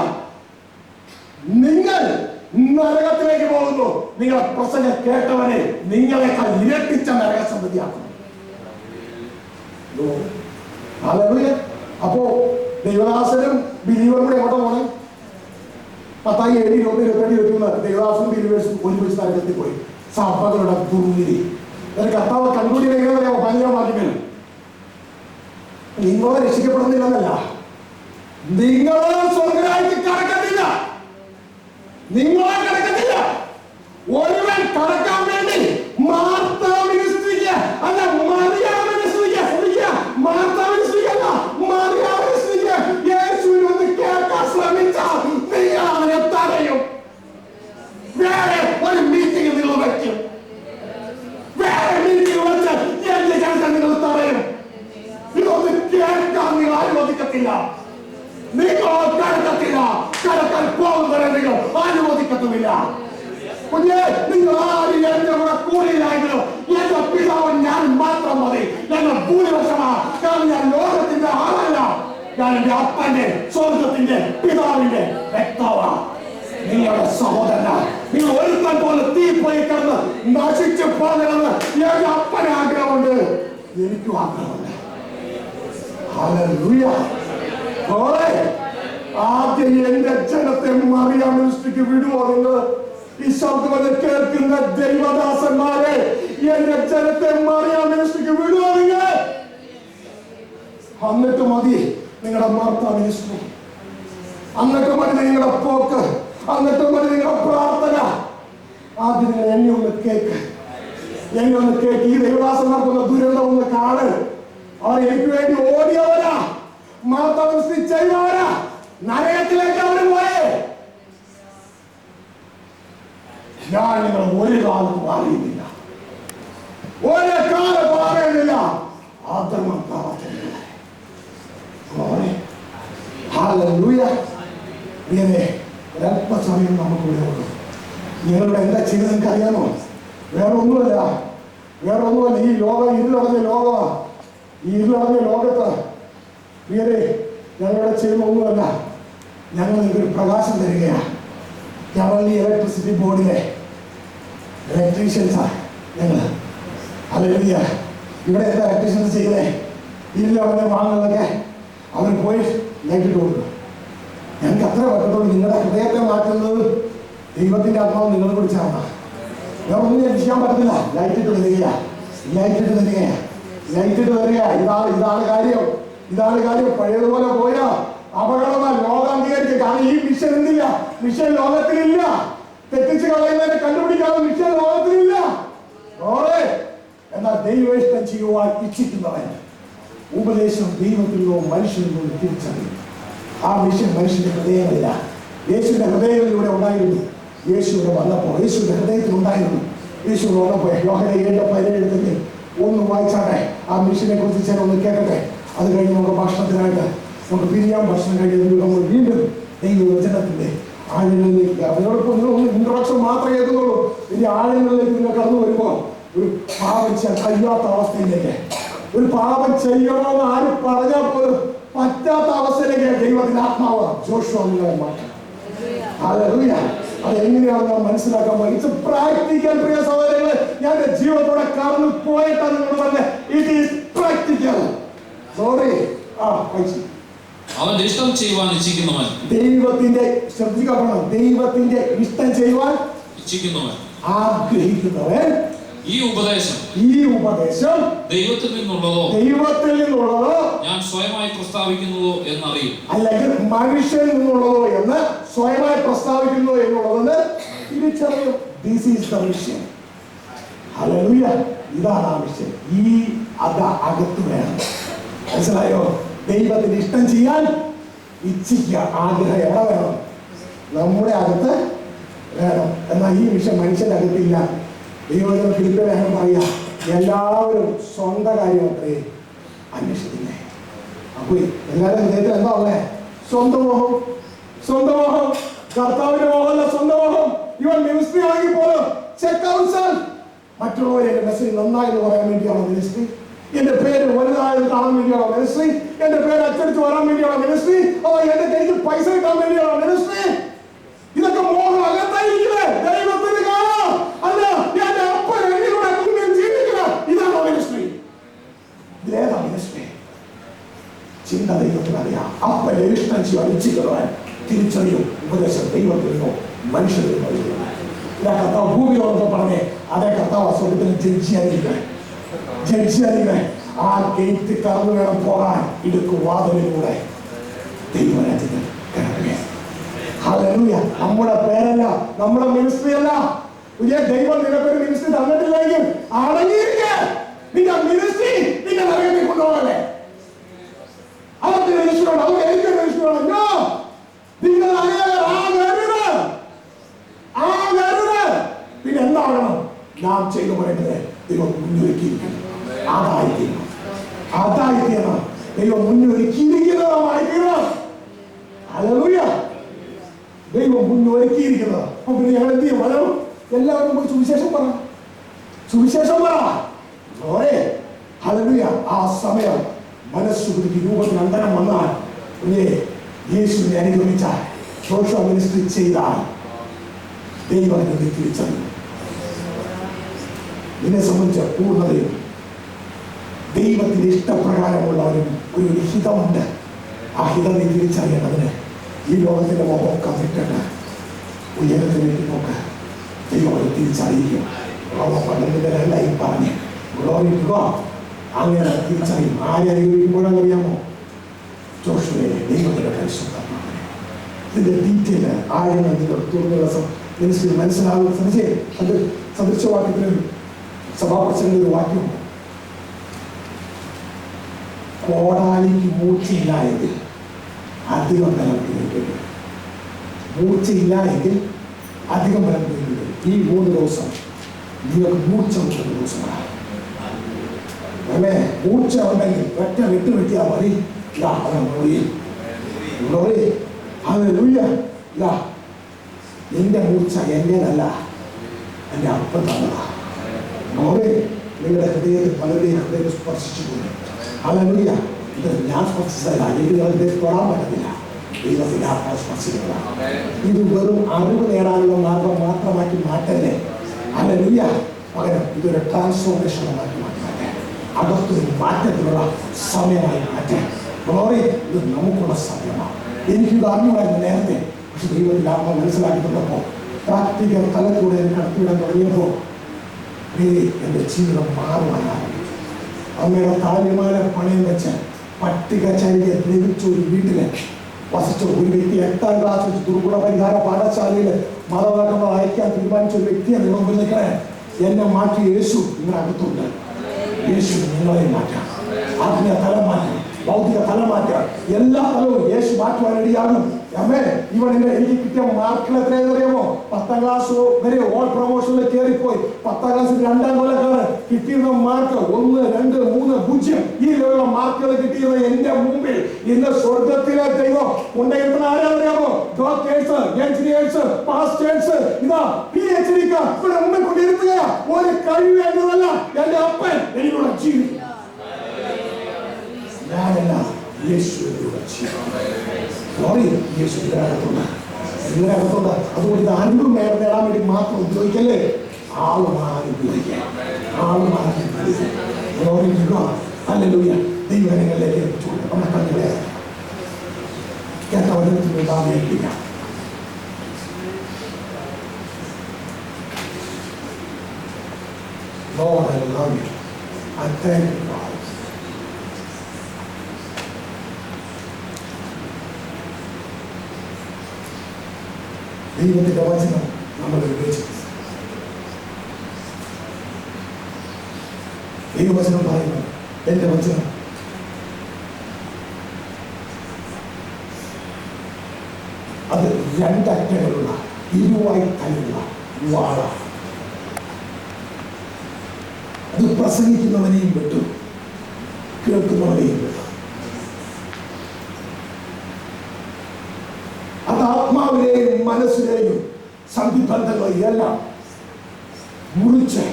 നിങ്ങൾ നരകത്തിലേക്ക് പോകുന്നു. നിങ്ങളെ പ്രസംഗം കേട്ടവനെ നിങ്ങളെക്കാൾ ഇരട്ടിച്ച നരകസംബന്ധിയാക്കുന്നു. അപ്പോ ദൈവദാസനും ബിലീവറും കൂടെ എവിടെ പോണേ? മത്തായി 7:20-22 ദൈവദാസനും ബിലീവേഴ്സും ഒരുമിച്ച് നരകത്തിൽ പോയി. സഭകളുടെ ദുർവിധി. കർത്താവ് കണ്ടുപിടിയെ എങ്ങനെ ഭയങ്കരമാക്കി. നിങ്ങളെ രക്ഷിക്കപ്പെടുന്നില്ലെന്നല്ല, നിങ്ങളെ സ്വർഗ്ഗരാജ്യത്തിൽ കടക്കത്തില്ല. ഒരുവൻ കടക്കാൻ വേണ്ടി മാർത്താവിനെ സ്തുതിക്കുക, അല്ല മറിയാമിനെ സ്തുതിക്കുക. മാർത്താവിനെ സ്തുതിക്കല്ല, മറിയാമിനെ സ്തുതിക്കുക. യേശുവിനെ ഒന്ന് കേൾക്കാൻ ശ്രമിച്ചാൽ നിങ്ങൾ അവനെ തടയും. വേറെ ഒരു മീറ്റിംഗ് നിങ്ങൾ വയ്ക്കും. എന്റെ ജനത്തെ നിങ്ങൾ തടയും. ഇതൊന്ന് കേൾക്കാൻ നിങ്ങൾ അനുവദിക്കത്തില്ല. നിങ്ങൾ കടക്കാൻ പോകുന്നവരെ നിങ്ങൾ അനുവദിക്കത്തുമില്ല. കുഞ്ഞെ, നിങ്ങൾ ആരും എന്റെ കൂടെ കൂടിയില്ലായെങ്കിലും എന്റെ പിതാവ് ഞാൻ മാത്രം മതി. എന്റെ ഭൂരിപക്ഷമാണ്. കാരണം ഞാൻ ലോകത്തിന്റെ ആളല്ല, ഞാൻ എന്റെ അപ്പന്റെ സ്വർഗത്തിന്റെ പിതാവിന്റെ വ്യക്തമാണ്. നിങ്ങളുടെ സഹോദരന, നിങ്ങൾ ഒരുത്തൻ പോലെ തീ പോയി കിടന്ന് നശിച്ചു പോകണമെന്ന് എന്റെ അപ്പന് ആഗ്രഹമുണ്ട്, എനിക്കും ആഗ്രഹമുണ്ട്. ഹല്ലേലൂയ. ആദ്യം എന്റെ ജനത്തെ മറിയാം മിനിസ്ട്രിക്ക് വിടുവോ? നിങ്ങൾ ഈ ശബ്ദം കേൾക്കുന്ന ദൈവദാസന്മാരെ, എന്റെ ജനത്തെ മറിയാം മിനിസ്ട്രിക്ക് വിടുവോ? നിങ്ങൾ എന്നിട്ട് മതി നിങ്ങളുടെ മാർത്താ മിനിസ്ട്രി, എന്നിട്ട് മതി നിങ്ങളുടെ പോക്ക്, എന്നിട്ട് മതി നിങ്ങളുടെ പ്രാർത്ഥന. ആദ്യം നിങ്ങൾ എന്നെ ഒന്ന് കേക്ക്. ഈ ദൈവദാസന്മാർക്കൊന്ന് ദുരന്തം ഒന്ന് കാണ്. അവർ എനിക്ക് വേണ്ടി ഓടിയവരാ, മാർത്താ മിനിസ്ട്രി ചെയ്തവരാ. നരകത്തിലേക്ക് അവർ പോയേ. ഞാൻ നിങ്ങൾ ഒരു കാലത്ത് മാറിയില്ല, അധർമ്മം പ്രവർത്തിക്കില്ല. ഒരല്പസമയം നമുക്കിവിടെ ഉള്ളൂ. നിങ്ങളുടെ എന്താ ചെയ്ത് നിങ്ങൾക്ക് അറിയാമോ? വേറെ ഒന്നുമല്ല. ഈ ലോകം ഇരുളടഞ്ഞ ലോകമാ. ഈ ഇരുളടഞ്ഞ ലോകത്ത് ഞങ്ങളുടെ ചെയ്യുന്ന ഒന്നുമല്ല. ഞങ്ങൾ നിങ്ങൾക്കൊരു പ്രകാശം തരികയാണ്. കേരളീയ ഇലക്ട്രിസിറ്റി ബോർഡിലെ ഇലക്ട്രീഷ്യൻസാണ് ഞങ്ങൾ. ഹല്ലേലൂയ. ഇവിടെ എന്താ ഇലക്ട്രീഷ്യൻസ് ചെയ്യുന്നത്? ഇരുളടഞ്ഞ ഭാഗങ്ങളിലൊക്കെ അവർ പോയി ലൈറ്റിട്ട് കൊടുക്കും. ഞങ്ങൾക്ക് അത്ര പറ്റത്തുള്ളൂ. നിങ്ങളുടെ ഹൃദയത്തെ മാറ്റുന്നത് ദൈവത്തിന്റെ ആത്മാവ് നിങ്ങളെ കുറിച്ചാണ്. ഒന്നും രക്ഷിക്കാൻ പറ്റത്തില്ല. ലൈറ്റിട്ട് വരിക, ലൈറ്റിട്ട് വരിക, ലൈറ്റിട്ട് വരിക. ഇതാണ് കാര്യം. പഴയതുപോലെ പോയാ അപകടമായി ലോകം അംഗീകരിക്കുക. കാരണം ഈ മിഷൻ എന്തില്ല, മിഷൻ ലോകത്തിലില്ല. തെറ്റിച്ച് കളയുന്നതിനെ കണ്ടുപിടിക്കാതെ മിഷൻ ലോകത്തിലില്ല. എന്നാൽ ദൈവേഷ്ടം ചെയ്യുവാൻ ഇച്ഛിക്കുന്നവൻ ഉപദേശം ദൈവത്തിലോ മനുഷ്യനിലോ തിരിച്ചറിയും. ആ മിഷൻ മനുഷ്യന്റെ ഹൃദയമല്ല, യേശുവിന്റെ ഹൃദയങ്ങളിലൂടെ ഉണ്ടായിരുന്നു. യേശുവിടെ വന്നപ്പോൾ യേശുവിന്റെ ഹൃദയത്തിൽ ഉണ്ടായിരുന്നു. യേശുവിടെ വന്നപ്പോൾ യോഹന്നാൻ 7:17 ഒന്ന് വായിച്ചാട്ടെ. ആ മിഷനെ കുറിച്ച് ഞാൻ ഒന്ന് കേൾക്കട്ടെ. അത് കഴിഞ്ഞ് നമുക്ക് ഭക്ഷണത്തിനായിട്ട് നമുക്ക് പിരിയാം. ഭക്ഷണം കഴിഞ്ഞ് നമ്മൾ വീണ്ടും ദൈവവചനത്തിന്റെ ആഴങ്ങളിലേക്ക്, അതിനോടൊപ്പം ഒന്ന് ഇൻട്രൊഡക്ഷൻ മാത്രമേ കേൾക്കുന്നുള്ളൂ. ഇനി ആഴങ്ങളിലേക്ക് നിങ്ങൾ കടന്നു വരുമ്പോൾ ഒരു പാപം കഴിയാത്ത അവസ്ഥയിലേക്ക്, ഒരു പാപം ചെയ്യണമെന്ന് ആര് പറഞ്ഞാൽ പോലും പറ്റാത്ത അവസ്ഥയിലേക്ക് ദൈവത്തിന്റെ ആത്മാവ് ജോഷുവ നിങ്ങളെ മാറ്റണം. ഹല്ലേലൂയ. അതെങ്ങനെയാണ് നാം മനസ്സിലാക്കാൻ പോകുന്നത്? It's practical. പ്രിയ സഹോദരങ്ങളെ, ഞാൻ എന്റെ ജീവിതത്തോടെ കടന്നു പോയിട്ടാണ് നിങ്ങൾ പറഞ്ഞത്. It is practical. സോറി. അവന്റെ ഇഷ്ടം ചെയ്യുവാൻ ഇച്ഛിക്കുന്നവൻ, ദൈവത്തിന്റെ ശ്രദ്ധിക്കണം, ദൈവത്തിന്റെ ഇഷ്ടം ചെയ്യുവാൻ ഇച്ഛിക്കുന്നവൻ, ആഗ്രഹിക്കുന്നവൻ ഈ ഉപദേശം ദൈവത്തിൽ നിന്നുള്ളതോ ഞാൻ സ്വയമായി പ്രസ്താവിക്കുന്നതോ എന്നറിയും. അല്ലെങ്കിൽ മനുഷ്യനിൽ നിന്നുള്ളതോ എന്ന് സ്വയമായി പ്രസ്താവിക്കുന്നതോ എന്നുള്ളതെന്ന് തിരിച്ചറിയും. This is the mission. Hallelujah. ഇതാണ് ആ മിഷൻ. അകത്ത് വേണം. മനസ്സിലായോ? ദൈവത്തിന് ഇഷ്ടം ചെയ്യാൻ ഇച്ഛിക്കുക, ആഗ്രഹം എവിടെ വേണം? നമ്മുടെ അകത്ത് വേണം. എന്നാൽ ഈ മിഷൻ മനുഷ്യന്റെ അകത്തില്ല. ദൈവത്തിന് ഫിലിപ്പിയർ ലേഖനം പറയാ, എല്ലാവരും സ്വന്തം കാര്യമൊക്കെ അന്വേഷിക്കുന്നേ. അപ്പൊ എല്ലാവരും ഹൃദയത്തിൽ എന്താ ഉള്ളേ? സ്വന്തം മോഹം. കർത്താവിന്റെ മോഹമല്ല, സ്വന്തം മോഹം. ഇവൻ മിനിസ്ട്രി ആണെങ്കിൽ പോലും ചെക്ക് ഔട്ട് സെൽഫ്. മറ്റുള്ളവരെ എന്റെ മെസ്സേജ് നന്നായെന്ന് പറയാൻ വേണ്ടിയാണോ മിനിസ്ട്രി? എന്റെ പേര് വലുതായത് കാണാൻ വേണ്ടിയാണോ മിനിസ്ട്രി? എന്റെ പേര് അച്ചടിച്ച് വരാൻ വേണ്ടിയാണോ മിനിസ്ട്രി? അതോ എന്റെ കയ്യിൽ പൈസ കിട്ടാൻ വേണ്ടിയാണോ മിനിസ്ട്രി? ഇതൊക്കെ മോഹം അകത്തായിരിക്കില്ലേ? ദൈവത്തിന് കാണാം. അല്ല, എന്റെ അപ്പൻ എന്നിലൂടെ ജീവിക്കുക. ഇതാണോ മിനിസ്ട്രി? ഇതിലേതാ മിനിസ്ട്രി? ചിന്ത ദൈവത്തിന് അറിയാം. അപ്പനെ ഇഷ്ടം ചെയ്യാൻ ഇച്ഛിക്കുന്നവൻ തിരിച്ചറിയും ഉപദേശം ദൈവത്തിൽ നിന്നോ മനുഷ്യരിൽ നിന്നോ. ഇതാ കർത്താവ് ഭൂമിയിലോടൊപ്പം പറഞ്ഞേ, അതേ കർത്താവ് സ്വർഗത്തിന് ജഡ്ജിയായിരിക്കണേ. ആ ഗേറ്റ് കടന്നു വേണം പോകാൻ. ഇടുക്കു വാതിലിലൂടെ ദൈവരാജ്യത്തിൽ കിടക്കുക. ഹല്ലേലൂയ. നമ്മുടെ പേരല്ല, നമ്മുടെ മിനിസ്ട്രി അല്ല. ദൈവം നിനക്കൊരു മിനിസ്ട്രി തന്നിട്ടില്ലെങ്കിൽ അടങ്ങിയിരിക്കുക. നിന്റെ മിനിസ്ട്രി നിന്റെ നരകത്തിൽ കൊണ്ടുപോകല്ലേ? അവർക്ക് മിനിസ്ട്രിയുണ്ട്, അവർക്ക് എനിക്ക് മിനിസ്ട്രിയുണ്ട്. നിങ്ങൾ പിന്നെ എന്താകണം? നാം ചെയ്തു പറയുന്നത് ദൈവം മുന്നൊരുക്കിയിരിക്കുന്നു. അതായിത്തീരണം. ദൈവം മുന്നൊരുക്കിയിരിക്കുന്നതായിത്തീരണം. ഹല്ലേലൂയ. ദൈവം മുന്നൊരുക്കിയിരിക്കുന്നത്. അപ്പൊ പിന്നെ ഞങ്ങൾ എന്ത് ചെയ്യും? വരണം, എല്ലാവരും പോയി സുവിശേഷം പറ. ഹല്ലേലൂയ. ആ സമയം മനസ്സുകുരുക്കി രൂപത്തിൽ അന്തരം വന്നാൽ യേശുവിനെ അനുഗമിച്ചാൽ സോഷ്യൽ മിനിസ്ട്രി ചെയ്താൽ ദൈവത്തെ തിരിച്ചറിയും. ഇതിനെ സംബന്ധിച്ച പൂർണ്ണതയും ദൈവത്തിന്റെ ഇഷ്ടപ്രകാരമുള്ള ഒരു ഹിതമുണ്ട്. ആ ഹിതം നീ തിരിച്ചറിയേണ്ടതിന് ഈ ലോകത്തിന്റെ മുഖമൊക്കെ വിട്ടിട്ട് ഉയരത്തിലേക്ക് നോക്ക്. ദൈവം അത് തിരിച്ചറിയിക്കും. പണ്ടതിൻ്റെതായി പറഞ്ഞ് ഗ്ലോറിക്കുക. അങ്ങനെ തിരിച്ചറിയും. ആരെ അനുഭവിക്കുമ്പോഴെന്നറിയാമോ? ജോഷുവേ, ദൈവത്തിന്റെ പരിശുദ്ധാത്മാവിനെ. ഇതിന്റെ ഡീറ്റെയിൽ ആഴങ്ങൾ നിങ്ങൾ മിനിസ്ട്രി മനസ്സിലാകുന്ന സദൃശവാക്യത്തിന് സഭാപ്രസംഗത്തിൽ ഒരു വാക്യമുണ്ട്. കോടാലിക്ക് മൂർച്ചയില്ല എങ്കിൽ അധികം ബലം പ്രയോഗിക്കരുത്. മൂർച്ചയില്ല എങ്കിൽ അധികം ബലം പ്രയോഗിക്കരുത്. ഈ 3 ദിവസം നിങ്ങൾക്ക് മൂർച്ച കിട്ടുന്ന ദിവസമാണ്. അല്ലേ? മൂർച്ച ഉണ്ടെങ്കിൽ ഒറ്റ വെട്ടിയാൽ മതി. എന്റെ മൂർച്ച എന്റേതല്ല, എന്റെ അപ്പം തന്നതാ. നിങ്ങളുടെ ഹൃദയത്തിൽ പലരുടെയും ഹൃദയം സ്പർശിച്ചിട്ടുണ്ട്. ഹല്ലേലൂയ. ഇത് ഞാൻ സ്പർശിച്ചതല്ല, എനിക്ക് നിങ്ങളുടെ തൊടാൻ പറ്റത്തില്ല. ദൈവത്തിന്റെ ആത്മാവ് സ്പർശിക്കുന്നതാണ്. ഇത് വെറും അറിവ് നേടാനുള്ള മാർഗം മാത്രമാക്കി മാറ്റല്ലേ. ഹല്ലേലൂയ. പകരം ഇതൊരു ട്രാൻസ്ഫോർമേഷൻ മാറ്റി മാറ്റേ, അകത്തൊരു മാറ്റത്തിനുള്ള സമയമായി മാറ്റേ. ഇത് നമുക്കുള്ള സമയമാണ്. എനിക്കിത് അറിഞ്ഞുകൂടായിരുന്നു നേരത്തെ. പക്ഷെ ദൈവത്തിന്റെ ആത്മാവ് മനസ്സിലാക്കി തന്നപ്പോൾ പ്രാക്ടിക്കൽ തലത്തിലൂടെ കടത്തിവിടാൻ തുടങ്ങിയപ്പോൾ എൻ്റെ ജീവിതം മാറുവാൻ ആരംഭിച്ചു. അമ്മയുടെ താലിമാല പണയം വെച്ച് പട്ടിക ചരിയെ ലഭിച്ച ഒരു വീട്ടില് വസിച്ച ഒരു വ്യക്തി 8ാം ക്ലാസ് വെച്ച് ദുർഗുണ പരിഹാര പാഠശാലയിൽ മാതാപിതാക്കളെ അയക്കാൻ തീരുമാനിച്ച ഒരു വ്യക്തിയെ നിങ്ങൾ മുമ്പിൽ നിൽക്കണേ. എന്നെ മാറ്റി യേശു നിങ്ങളകത്തുണ്ട്. യേശു നിങ്ങളെ മാറ്റാം. ആത്മീയ തലം മാറ്റാം, ഭൗതിക തലം മാറ്റാം, എല്ലാ തലവും യേശു മാറ്റുവാൻ റെഡിയാകും. എനിക്ക് കിട്ടിയ മാർക്കുകൾ എത്രയെന്നറിയാമോ? 10ാം ക്ലാസ് വരെ ഓൾ പ്രൊമോഷനിൽ കയറിപ്പോയി. 10ാം ക്ലാസ്സിൽ 2ാം കൊല്ലക്കാരൻ കിട്ടിയിരുന്ന മാർക്ക് 1, 2, 3, 0 ഈ ലെവലുള്ള മാർക്കുകൾ കിട്ടിയത് എന്റെ മുമ്പിൽ ഇന്ന് സ്വർഗത്തിലെ ദൈവം കൊണ്ടുവരുന്ന ആരാറിയാമോ? ഡോക്ടേഴ്സ്, എഞ്ചിനീയേഴ്സ്, പാസ്റ്റേഴ്സ്, ഇതാ PhD ഇവിടെ മുമ്പിൽ കൊണ്ടിരുത്തുക. ഒരു കഴിവേണ്ടതല്ല, എന്റെ അപ്പൻ എനിക്കുള്ള ജീവിതം. ഞാനല്ല, യേശുവിലൂടെ യേശു ഇതിനകത്തുണ്ട്. അതുകൊണ്ട് ഇത് അൻപും നേടാൻ വേണ്ടി മാത്രം ഉപയോഗിക്കല്ലേ, ആളുമാറി ഉപയോഗിക്കാം. ഹല്ലേലൂയ. ദൈവങ്ങളിലേക്ക് ഏൽപ്പിച്ചു നമ്മുടെ കണ്ണിലെ കേട്ട വചനത്തിനുണ്ടാകുക ഏൽപ്പിക്കാം. Lord, I love you. I thank you, God. ദൈവത്തിന്റെ വചനം നമ്മൾ വിവേചിക്കും. ദൈവവചനം പറയുന്നു, എന്റെ വചനം അത് 2 അറ്റങ്ങളുള്ള ഇരുവായി തലുള്ള വാളാണ്. അത് പ്രസംഗിക്കുന്നവനെയും വിട്ടു, കേൾക്കുന്നവനെയും വിട്ടു. അത് ആത്മാവിനെയും മനസ്സിനെയും സന്ധിബന്ധങ്ങളെയും എല്ലാം മുറിച്ച്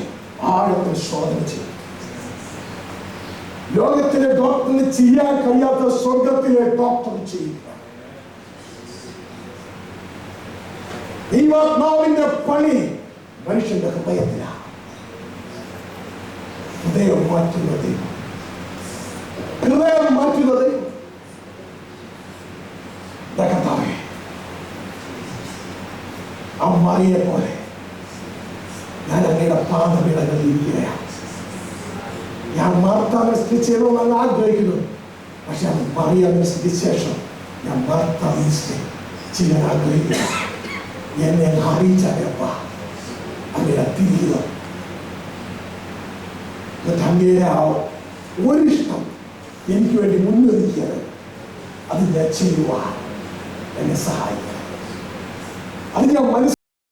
ആഴത്തിൽ ശോധന ചെയ്യും. ലോകത്തിലെ ഡോക്ടറിന് ചെയ്യാൻ കഴിയാത്ത സ്വർഗത്തിലെ ഡോക്ടർ ചെയ്യുക. ദൈവാത്മാവിന്റെ പണി മനുഷ്യന്റെ ഹൃദയത്തിലാണ്. ഹൃദയം മാറ്റുന്ന ദൈവം, ഹൃദയം മാറ്റുന്ന ദൈവം. കർത്താവേ, ആ മറിയെ പോലെ ഞാൻ അങ്ങയുടെ പാദപീഠങ്ങളിൽ ഇരിക്കുകയാണ്. ഞാൻ മാർത്താവിനെ സ്ഥിതിച്ചെന്ന് ആഗ്രഹിക്കുന്നു. പക്ഷെ അത് മറിയാവിനെ സ്ഥിതിച്ച ശേഷം ഞാൻ മാർത്താവിനെ ചെയ്യാൻ ആഗ്രഹിക്കുന്നു. എന്നെ അറിയിച്ചപ്പ അങ്ങയുടെ തിരിയുക. അങ്ങയുടെ ആ ഒരിഷ്ടം എനിക്ക് വേണ്ടി മുൻനിർത്തിയത് അത് ഞാൻ ചെയ്യുവാൻ എന്നെ സഹായിക്കണം. അത് ഞാൻ മനസ്സിൽ